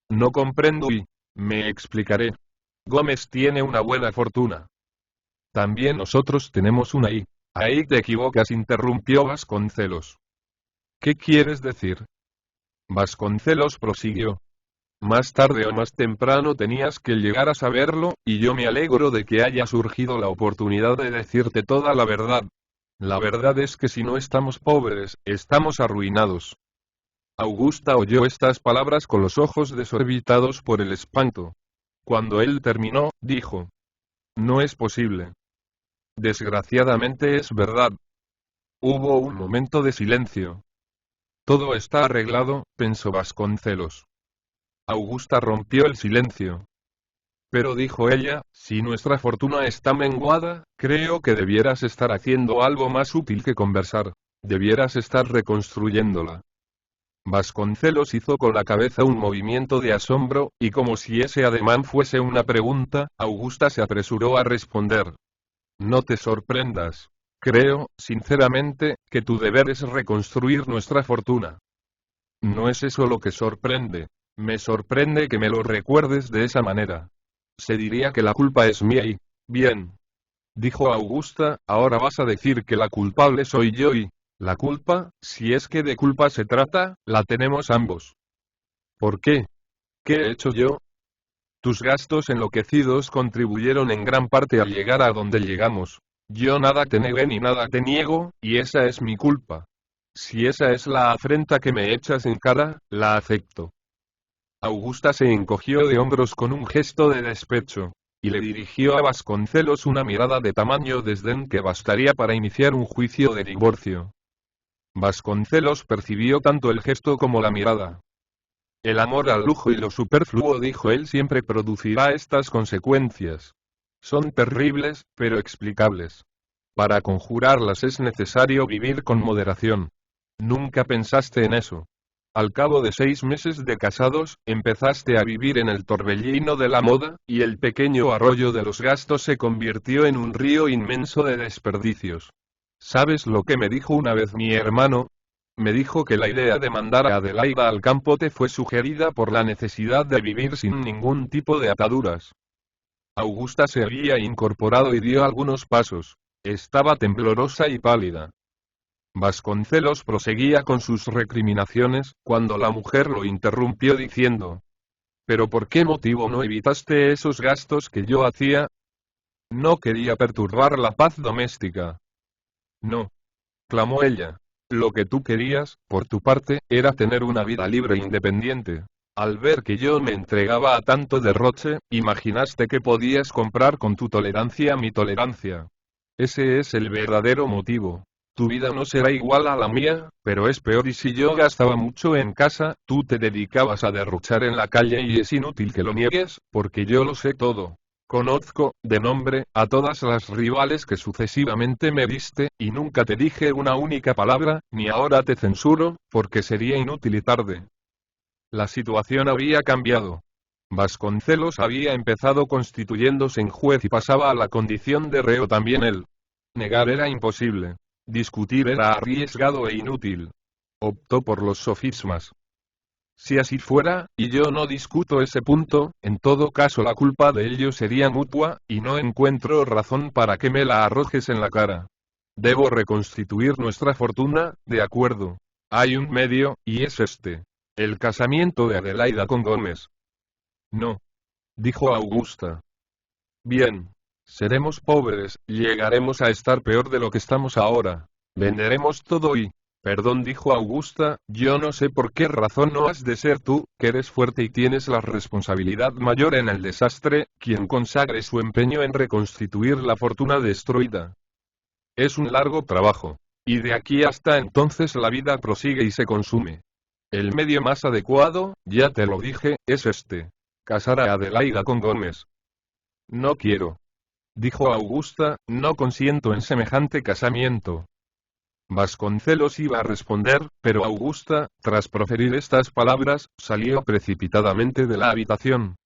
A: No comprendo y, me explicaré. Gómez tiene una buena fortuna. También nosotros tenemos una y, ahí te equivocas, interrumpió Vasconcelos. ¿Qué quieres decir? Vasconcelos prosiguió. Más tarde o más temprano tenías que llegar a saberlo, y yo me alegro de que haya surgido la oportunidad de decirte toda la verdad. La verdad es que si no estamos pobres, estamos arruinados. Augusta oyó estas palabras con los ojos desorbitados por el espanto. Cuando él terminó, dijo. No es posible. Desgraciadamente es verdad. Hubo un momento de silencio. Todo está arreglado, pensó Vasconcelos. Augusta rompió el silencio. Pero dijo ella, si nuestra fortuna está menguada, creo que debieras estar haciendo algo más útil que conversar. Debieras estar reconstruyéndola. Vasconcelos hizo con la cabeza un movimiento de asombro, y como si ese ademán fuese una pregunta, Augusta se apresuró a responder. No te sorprendas. Creo, sinceramente, que tu deber es reconstruir nuestra fortuna. No es eso lo que sorprende. Me sorprende que me lo recuerdes de esa manera. Se diría que la culpa es mía y... Bien. Dijo Augusta, ahora vas a decir que la culpable soy yo y... La culpa, si es que de culpa se trata, la tenemos ambos. ¿Por qué? ¿Qué he hecho yo? Tus gastos enloquecidos contribuyeron en gran parte a llegar a donde llegamos. Yo nada te negué ni nada te niego, y esa es mi culpa. Si esa es la afrenta que me echas en cara, la acepto. Augusta se encogió de hombros con un gesto de despecho, y le dirigió a Vasconcelos una mirada de tamaño desdén que bastaría para iniciar un juicio de divorcio. Vasconcelos percibió tanto el gesto como la mirada. El amor al lujo y lo superfluo, dijo él, siempre producirá estas consecuencias. Son terribles, pero explicables. Para conjurarlas es necesario vivir con moderación. Nunca pensaste en eso. Al cabo de 6 meses de casados, empezaste a vivir en el torbellino de la moda, y el pequeño arroyo de los gastos se convirtió en un río inmenso de desperdicios. ¿Sabes lo que me dijo una vez mi hermano? Me dijo que la idea de mandar a Adelaida al campo te fue sugerida por la necesidad de vivir sin ningún tipo de ataduras. Augusta se había incorporado y dio algunos pasos. Estaba temblorosa y pálida. Vasconcelos proseguía con sus recriminaciones, cuando la mujer lo interrumpió diciendo: ¿pero por qué motivo no evitaste esos gastos que yo hacía? No quería perturbar la paz doméstica. No, clamó ella. Lo que tú querías, por tu parte, era tener una vida libre e independiente. Al ver que yo me entregaba a tanto derroche, imaginaste que podías comprar con tu tolerancia mi tolerancia. Ese es el verdadero motivo. Tu vida no será igual a la mía, pero es peor, y si yo gastaba mucho en casa, tú te dedicabas a derrochar en la calle, y es inútil que lo niegues, porque yo lo sé todo. Conozco, de nombre, a todas las rivales que sucesivamente me diste, y nunca te dije una única palabra, ni ahora te censuro, porque sería inútil y tarde. La situación había cambiado. Vasconcelos había empezado constituyéndose en juez y pasaba a la condición de reo también él. Negar era imposible. Discutir era arriesgado e inútil. Optó por los sofismas. Si así fuera, y yo no discuto ese punto, en todo caso la culpa de ello sería mutua, y no encuentro razón para que me la arrojes en la cara. Debo reconstituir nuestra fortuna, de acuerdo. Hay un medio, y es este. El casamiento de Adelaida con Gómez. No. Dijo Augusta. Bien. Seremos pobres, llegaremos a estar peor de lo que estamos ahora. Venderemos todo y... Perdón, dijo Augusta, yo no sé por qué razón no has de ser tú, que eres fuerte y tienes la responsabilidad mayor en el desastre, quien consagre su empeño en reconstituir la fortuna destruida. Es un largo trabajo. Y de aquí hasta entonces la vida prosigue y se consume. El medio más adecuado, ya te lo dije, es este. Casar a Adelaida con Gómez. No quiero. Dijo Augusta, no consiento en semejante casamiento. Vasconcelos iba a responder, pero Augusta, tras proferir estas palabras, salió precipitadamente de la habitación.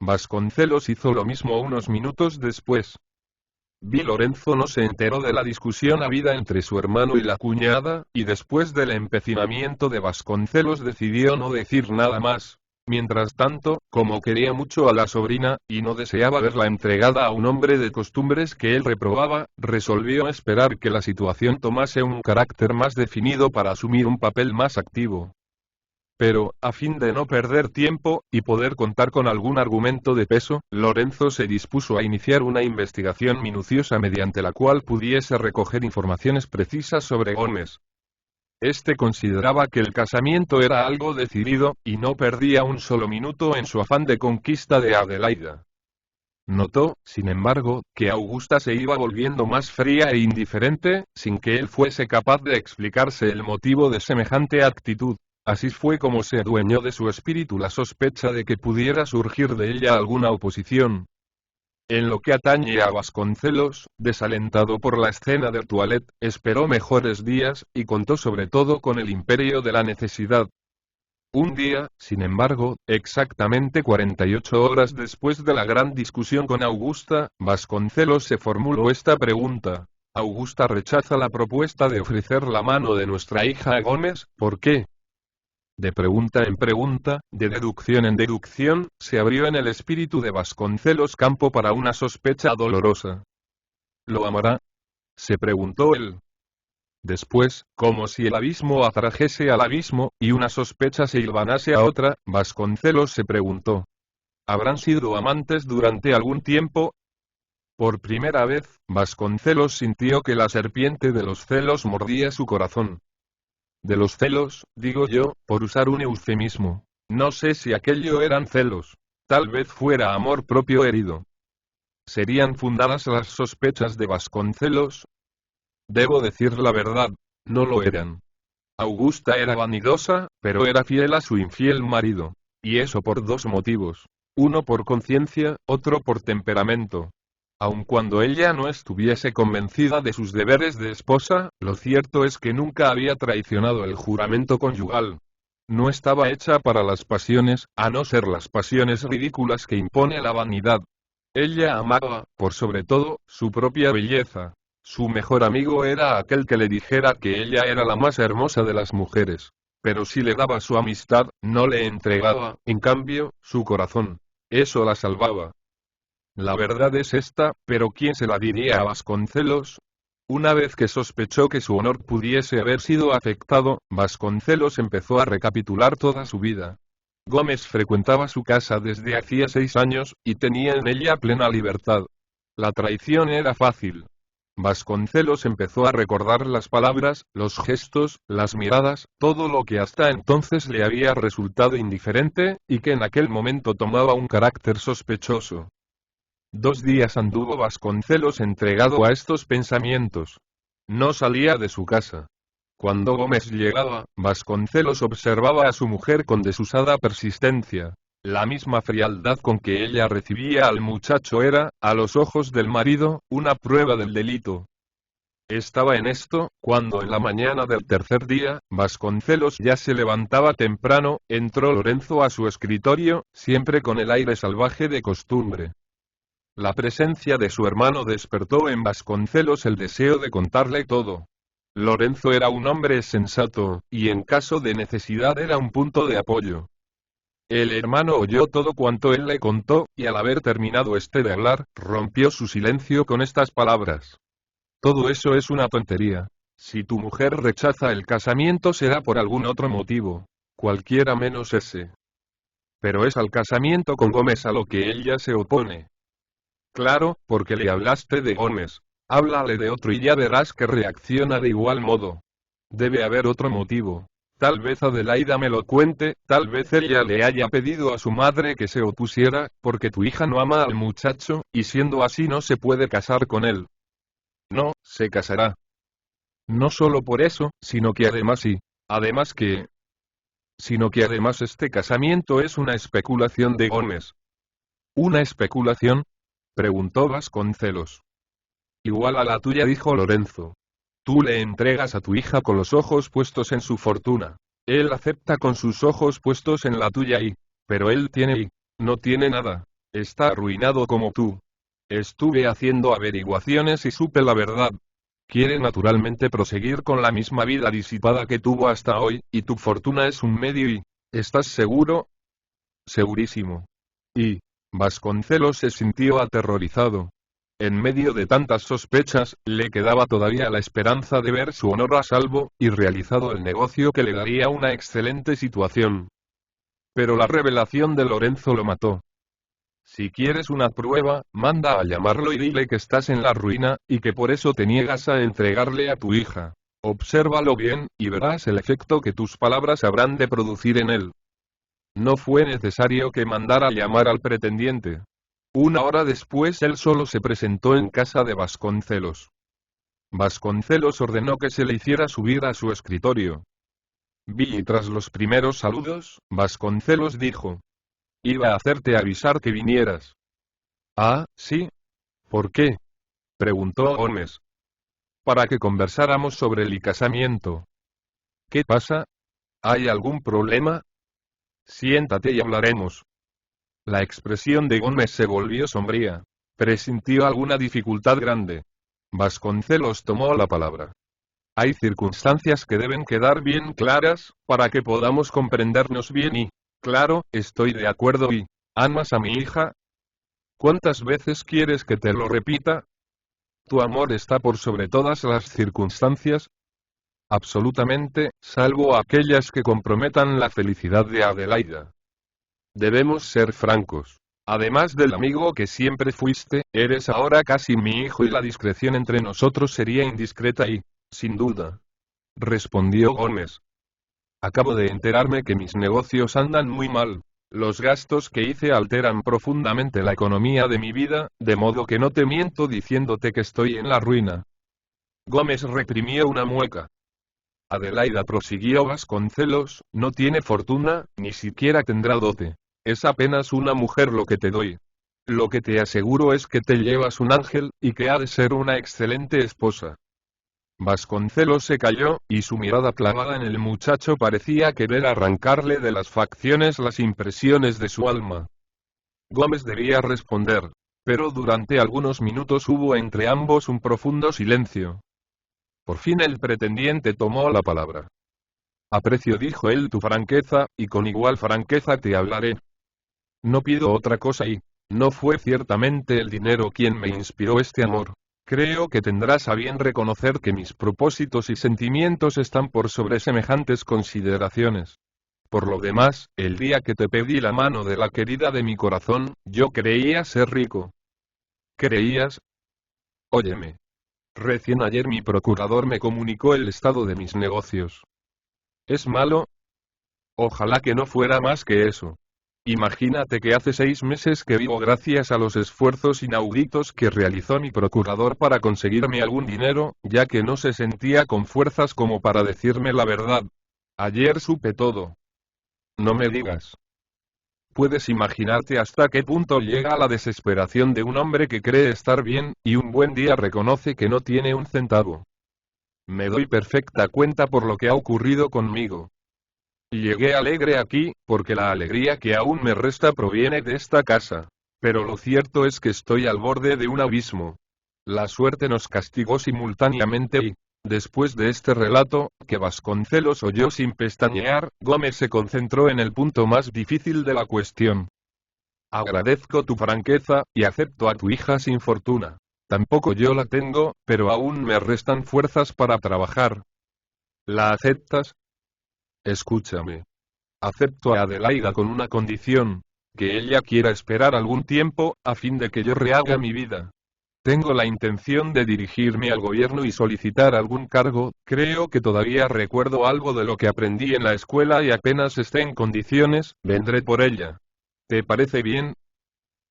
A: Vasconcelos hizo lo mismo unos minutos después. Lorenzo no se enteró de la discusión habida entre su hermano y la cuñada, y después del empecinamiento de Vasconcelos decidió no decir nada más. Mientras tanto, como quería mucho a la sobrina, y no deseaba verla entregada a un hombre de costumbres que él reprobaba, resolvió esperar que la situación tomase un carácter más definido para asumir un papel más activo. Pero, a fin de no perder tiempo, y poder contar con algún argumento de peso, Lorenzo se dispuso a iniciar una investigación minuciosa mediante la cual pudiese recoger informaciones precisas sobre Gómez. Este consideraba que el casamiento era algo decidido, y no perdía un solo minuto en su afán de conquista de Adelaida. Notó, sin embargo, que Augusta se iba volviendo más fría e indiferente, sin que él fuese capaz de explicarse el motivo de semejante actitud. Así fue como se adueñó de su espíritu la sospecha de que pudiera surgir de ella alguna oposición. En lo que atañe a Vasconcelos, desalentado por la escena de Toilette, esperó mejores días, y contó sobre todo con el imperio de la necesidad. Un día, sin embargo, exactamente 48 horas después de la gran discusión con Augusta, Vasconcelos se formuló esta pregunta. Augusta rechaza la propuesta de ofrecer la mano de nuestra hija a Gómez, ¿por qué? De pregunta en pregunta, de deducción en deducción, se abrió en el espíritu de Vasconcelos campo para una sospecha dolorosa. ¿Lo amará?, se preguntó él. Después, como si el abismo atrajese al abismo, y una sospecha se hilvanase a otra, Vasconcelos se preguntó. ¿Habrán sido amantes durante algún tiempo? Por primera vez, Vasconcelos sintió que la serpiente de los celos mordía su corazón. De los celos, digo yo, por usar un eufemismo. No sé si aquello eran celos. Tal vez fuera amor propio herido. ¿Serían fundadas las sospechas de Vasconcelos? Debo decir la verdad, no lo eran. Augusta era vanidosa, pero era fiel a su infiel marido. Y eso por dos motivos. Uno por conciencia, otro por temperamento. Aun cuando ella no estuviese convencida de sus deberes de esposa, lo cierto es que nunca había traicionado el juramento conyugal. No estaba hecha para las pasiones, a no ser las pasiones ridículas que impone la vanidad. Ella amaba, por sobre todo, su propia belleza. Su mejor amigo era aquel que le dijera que ella era la más hermosa de las mujeres. Pero si le daba su amistad, no le entregaba, en cambio, su corazón. Eso la salvaba. La verdad es esta, pero ¿quién se la diría a Vasconcelos? Una vez que sospechó que su honor pudiese haber sido afectado, Vasconcelos empezó a recapitular toda su vida. Gómez frecuentaba su casa desde hacía 6 años, y tenía en ella plena libertad. La traición era fácil. Vasconcelos empezó a recordar las palabras, los gestos, las miradas, todo lo que hasta entonces le había resultado indiferente, y que en aquel momento tomaba un carácter sospechoso. 2 días anduvo Vasconcelos entregado a estos pensamientos. No salía de su casa. Cuando Gómez llegaba, Vasconcelos observaba a su mujer con desusada persistencia. La misma frialdad con que ella recibía al muchacho era, a los ojos del marido, una prueba del delito. Estaba en esto, cuando en la mañana del tercer día, Vasconcelos ya se levantaba temprano, entró Lorenzo a su escritorio, siempre con el aire salvaje de costumbre. La presencia de su hermano despertó en Vasconcelos el deseo de contarle todo. Lorenzo era un hombre sensato, y en caso de necesidad era un punto de apoyo. El hermano oyó todo cuanto él le contó, y al haber terminado de hablar, rompió su silencio con estas palabras. Todo eso es una tontería. Si tu mujer rechaza el casamiento será por algún otro motivo. Cualquiera menos ese. Pero es al casamiento con Gómez a lo que ella se opone. Claro, porque le hablaste de Gómez. Háblale de otro y ya verás que reacciona de igual modo. Debe haber otro motivo. Tal vez Adelaida me lo cuente, tal vez ella le haya pedido a su madre que se opusiera, porque tu hija no ama al muchacho, y siendo así no se puede casar con él. No, se casará. No solo por eso, sino que además este casamiento es una especulación de Gómez. ¿Una especulación?, preguntó Vasconcelos. Igual a la tuya, dijo Lorenzo. Tú le entregas a tu hija con los ojos puestos en su fortuna. Él acepta con sus ojos puestos en la tuya pero él no tiene nada. Está arruinado como tú. Estuve haciendo averiguaciones y supe la verdad. Quiere naturalmente proseguir con la misma vida disipada que tuvo hasta hoy, y tu fortuna es un medio ¿estás seguro? Segurísimo. Vasconcelos se sintió aterrorizado. En medio de tantas sospechas, le quedaba todavía la esperanza de ver su honor a salvo, y realizado el negocio que le daría una excelente situación. Pero la revelación de Lorenzo lo mató. Si quieres una prueba, manda a llamarlo y dile que estás en la ruina, y que por eso te niegas a entregarle a tu hija. Obsérvalo bien, y verás el efecto que tus palabras habrán de producir en él. No fue necesario que mandara llamar al pretendiente. 1 hora después él solo se presentó en casa de Vasconcelos. Vasconcelos ordenó que se le hiciera subir a su escritorio. Vi y tras los primeros saludos, Vasconcelos dijo: iba a hacerte avisar que vinieras. Ah, sí. ¿Por qué? Preguntó Gómez. Para que conversáramos sobre el casamiento. ¿Qué pasa? ¿Hay algún problema? Siéntate y hablaremos. La expresión de Gómez se volvió sombría. Presintió alguna dificultad grande. Vasconcelos tomó la palabra. Hay circunstancias que deben quedar bien claras, para que podamos comprendernos bien y, claro, estoy de acuerdo y, ¿amas a mi hija? ¿Cuántas veces quieres que te lo repita? ¿Tu amor está por sobre todas las circunstancias? Absolutamente, salvo aquellas que comprometan la felicidad de Adelaida. Debemos ser francos. Además del amigo que siempre fuiste, eres ahora casi mi hijo y la discreción entre nosotros sería indiscreta y, sin duda, respondió Gómez. Acabo de enterarme que mis negocios andan muy mal. Los gastos que hice alteran profundamente la economía de mi vida, de modo que no te miento diciéndote que estoy en la ruina. Gómez reprimió una mueca. Adelaida, prosiguió Vasconcelos, no tiene fortuna, ni siquiera tendrá dote. Es apenas una mujer lo que te doy. Lo que te aseguro es que te llevas un ángel, y que ha de ser una excelente esposa. Vasconcelos se calló, y su mirada clavada en el muchacho parecía querer arrancarle de las facciones las impresiones de su alma. Gómez debía responder, pero durante algunos minutos hubo entre ambos un profundo silencio. Por fin el pretendiente tomó la palabra. Aprecio, dijo él, tu franqueza, y con igual franqueza te hablaré. No pido otra cosa y, no fue ciertamente el dinero quien me inspiró este amor. Creo que tendrás a bien reconocer que mis propósitos y sentimientos están por sobre semejantes consideraciones. Por lo demás, el día que te pedí la mano de la querida de mi corazón, yo creía ser rico. ¿Creías? Óyeme. Recién ayer mi procurador me comunicó el estado de mis negocios. ¿Es malo? Ojalá que no fuera más que eso. Imagínate que hace 6 meses que vivo gracias a los esfuerzos inauditos que realizó mi procurador para conseguirme algún dinero, ya que no se sentía con fuerzas como para decirme la verdad. Ayer supe todo. No me digas. Puedes imaginarte hasta qué punto llega la desesperación de un hombre que cree estar bien, y un buen día reconoce que no tiene un centavo. Me doy perfecta cuenta por lo que ha ocurrido conmigo. Llegué alegre aquí, porque la alegría que aún me resta proviene de esta casa. Pero lo cierto es que estoy al borde de un abismo. La suerte nos castigó simultáneamente y, después de este relato, que Vasconcelos oyó sin pestañear, Gómez se concentró en el punto más difícil de la cuestión. Agradezco tu franqueza, y acepto a tu hija sin fortuna. Tampoco yo la tengo, pero aún me restan fuerzas para trabajar. ¿La aceptas? Escúchame. Acepto a Adelaida con una condición, que ella quiera esperar algún tiempo, a fin de que yo rehaga mi vida. Tengo la intención de dirigirme al gobierno y solicitar algún cargo, creo que todavía recuerdo algo de lo que aprendí en la escuela y apenas esté en condiciones, vendré por ella. ¿Te parece bien?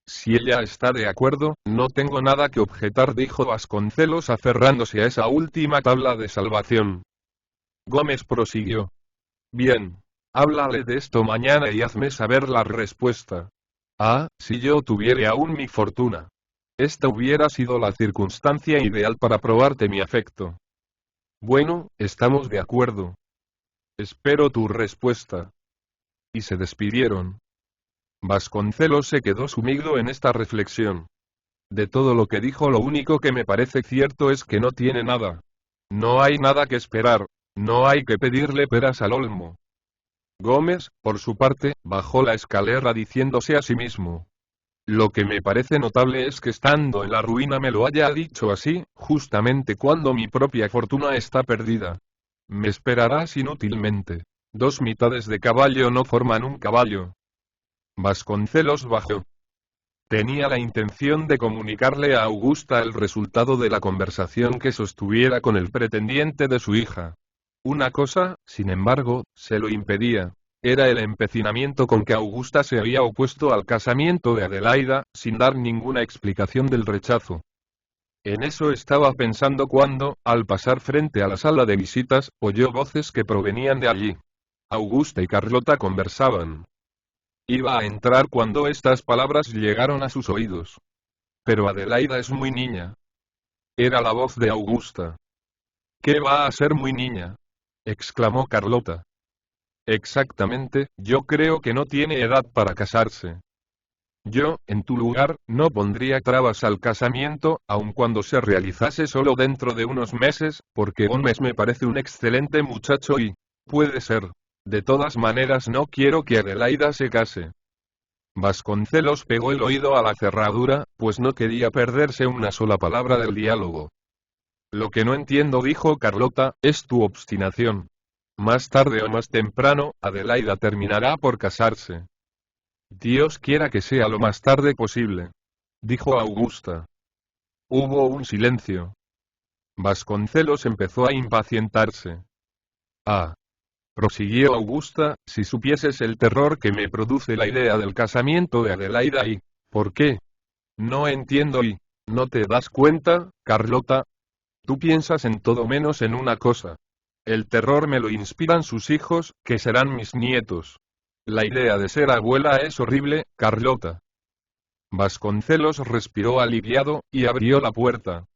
A: Si ella está de acuerdo, no tengo nada que objetar, dijo Vasconcelos aferrándose a esa última tabla de salvación. Gómez prosiguió. Bien. Háblale de esto mañana y hazme saber la respuesta. Ah, si yo tuviera aún mi fortuna. Esta hubiera sido la circunstancia ideal para probarte mi afecto. Bueno, estamos de acuerdo. Espero tu respuesta. Y se despidieron. Vasconcelos se quedó sumido en esta reflexión. De todo lo que dijo, lo único que me parece cierto es que no tiene nada. No hay nada que esperar. No hay que pedirle peras al olmo. Gómez, por su parte, bajó la escalera diciéndose a sí mismo. Lo que me parece notable es que estando en la ruina me lo haya dicho así, justamente cuando mi propia fortuna está perdida. Me esperarás inútilmente. 2 mitades de caballo no forman un caballo. Vasconcelos bajó. Tenía la intención de comunicarle a Augusta el resultado de la conversación que sostuviera con el pretendiente de su hija. Una cosa, sin embargo, se lo impedía. Era el empecinamiento con que Augusta se había opuesto al casamiento de Adelaida, sin dar ninguna explicación del rechazo. En eso estaba pensando cuando, al pasar frente a la sala de visitas, oyó voces que provenían de allí. Augusta y Carlota conversaban. Iba a entrar cuando estas palabras llegaron a sus oídos. Pero Adelaida es muy niña. Era la voz de Augusta. ¿Qué va a ser muy niña? Exclamó Carlota. Exactamente, yo creo que no tiene edad para casarse. Yo, en tu lugar, no pondría trabas al casamiento, aun cuando se realizase solo dentro de unos meses, porque Gómez me parece un excelente muchacho y, puede ser. De todas maneras no quiero que Adelaida se case. Vasconcelos pegó el oído a la cerradura, pues no quería perderse una sola palabra del diálogo. Lo que no entiendo, dijo Carlota, es tu obstinación. Más tarde o más temprano, Adelaida terminará por casarse. Dios quiera que sea lo más tarde posible, dijo Augusta. Hubo un silencio. Vasconcelos empezó a impacientarse. Ah, prosiguió Augusta, si supieses el terror que me produce la idea del casamiento de Adelaida y... ¿Por qué? No entiendo y... ¿No te das cuenta, Carlota? Tú piensas en todo menos en una cosa. El terror me lo inspiran sus hijos, que serán mis nietos. La idea de ser abuela es horrible, Carlota. Vasconcelos respiró aliviado, y abrió la puerta.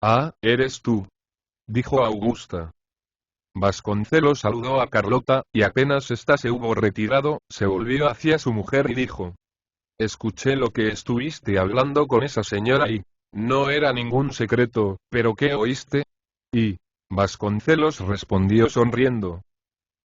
A: Ah, eres tú, dijo Augusta. Vasconcelos saludó a Carlota, y apenas ésta se hubo retirado, se volvió hacia su mujer y dijo. Escuché lo que estuviste hablando con esa señora y... No era ningún secreto, pero ¿qué oíste? Y... Vasconcelos respondió sonriendo.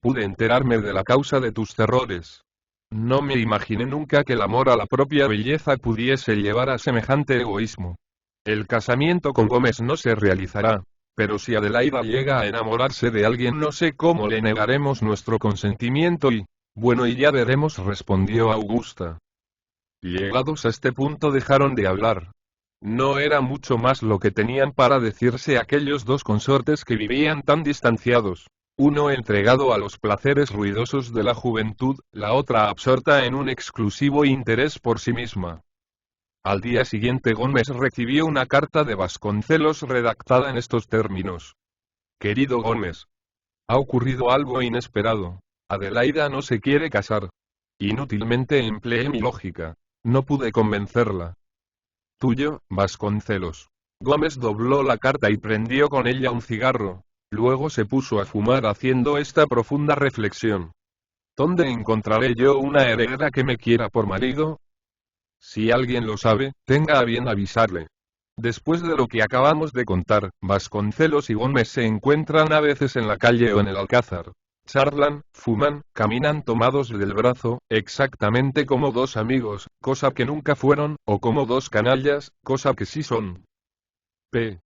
A: Pude enterarme de la causa de tus terrores. No me imaginé nunca que el amor a la propia belleza pudiese llevar a semejante egoísmo. El casamiento con Gómez no se realizará. Pero si Adelaida llega a enamorarse de alguien, no sé cómo le negaremos nuestro consentimiento y... Bueno, y ya veremos, respondió Augusta. Llegados a este punto dejaron de hablar. No era mucho más lo que tenían para decirse aquellos dos consortes que vivían tan distanciados. Uno entregado a los placeres ruidosos de la juventud, la otra absorta en un exclusivo interés por sí misma. Al día siguiente Gómez recibió una carta de Vasconcelos redactada en estos términos. Querido Gómez. Ha ocurrido algo inesperado. Adelaida no se quiere casar. Inútilmente empleé mi lógica. No pude convencerla. Tuyo, Vasconcelos. Gómez dobló la carta y prendió con ella un cigarro. Luego se puso a fumar haciendo esta profunda reflexión. ¿Dónde encontraré yo una heredera que me quiera por marido? Si alguien lo sabe, tenga a bien avisarle. Después de lo que acabamos de contar, Vasconcelos y Gómez se encuentran a veces en la calle o en el alcázar. Charlan, fuman, caminan tomados del brazo, exactamente como dos amigos, cosa que nunca fueron, o como dos canallas, cosa que sí son. P.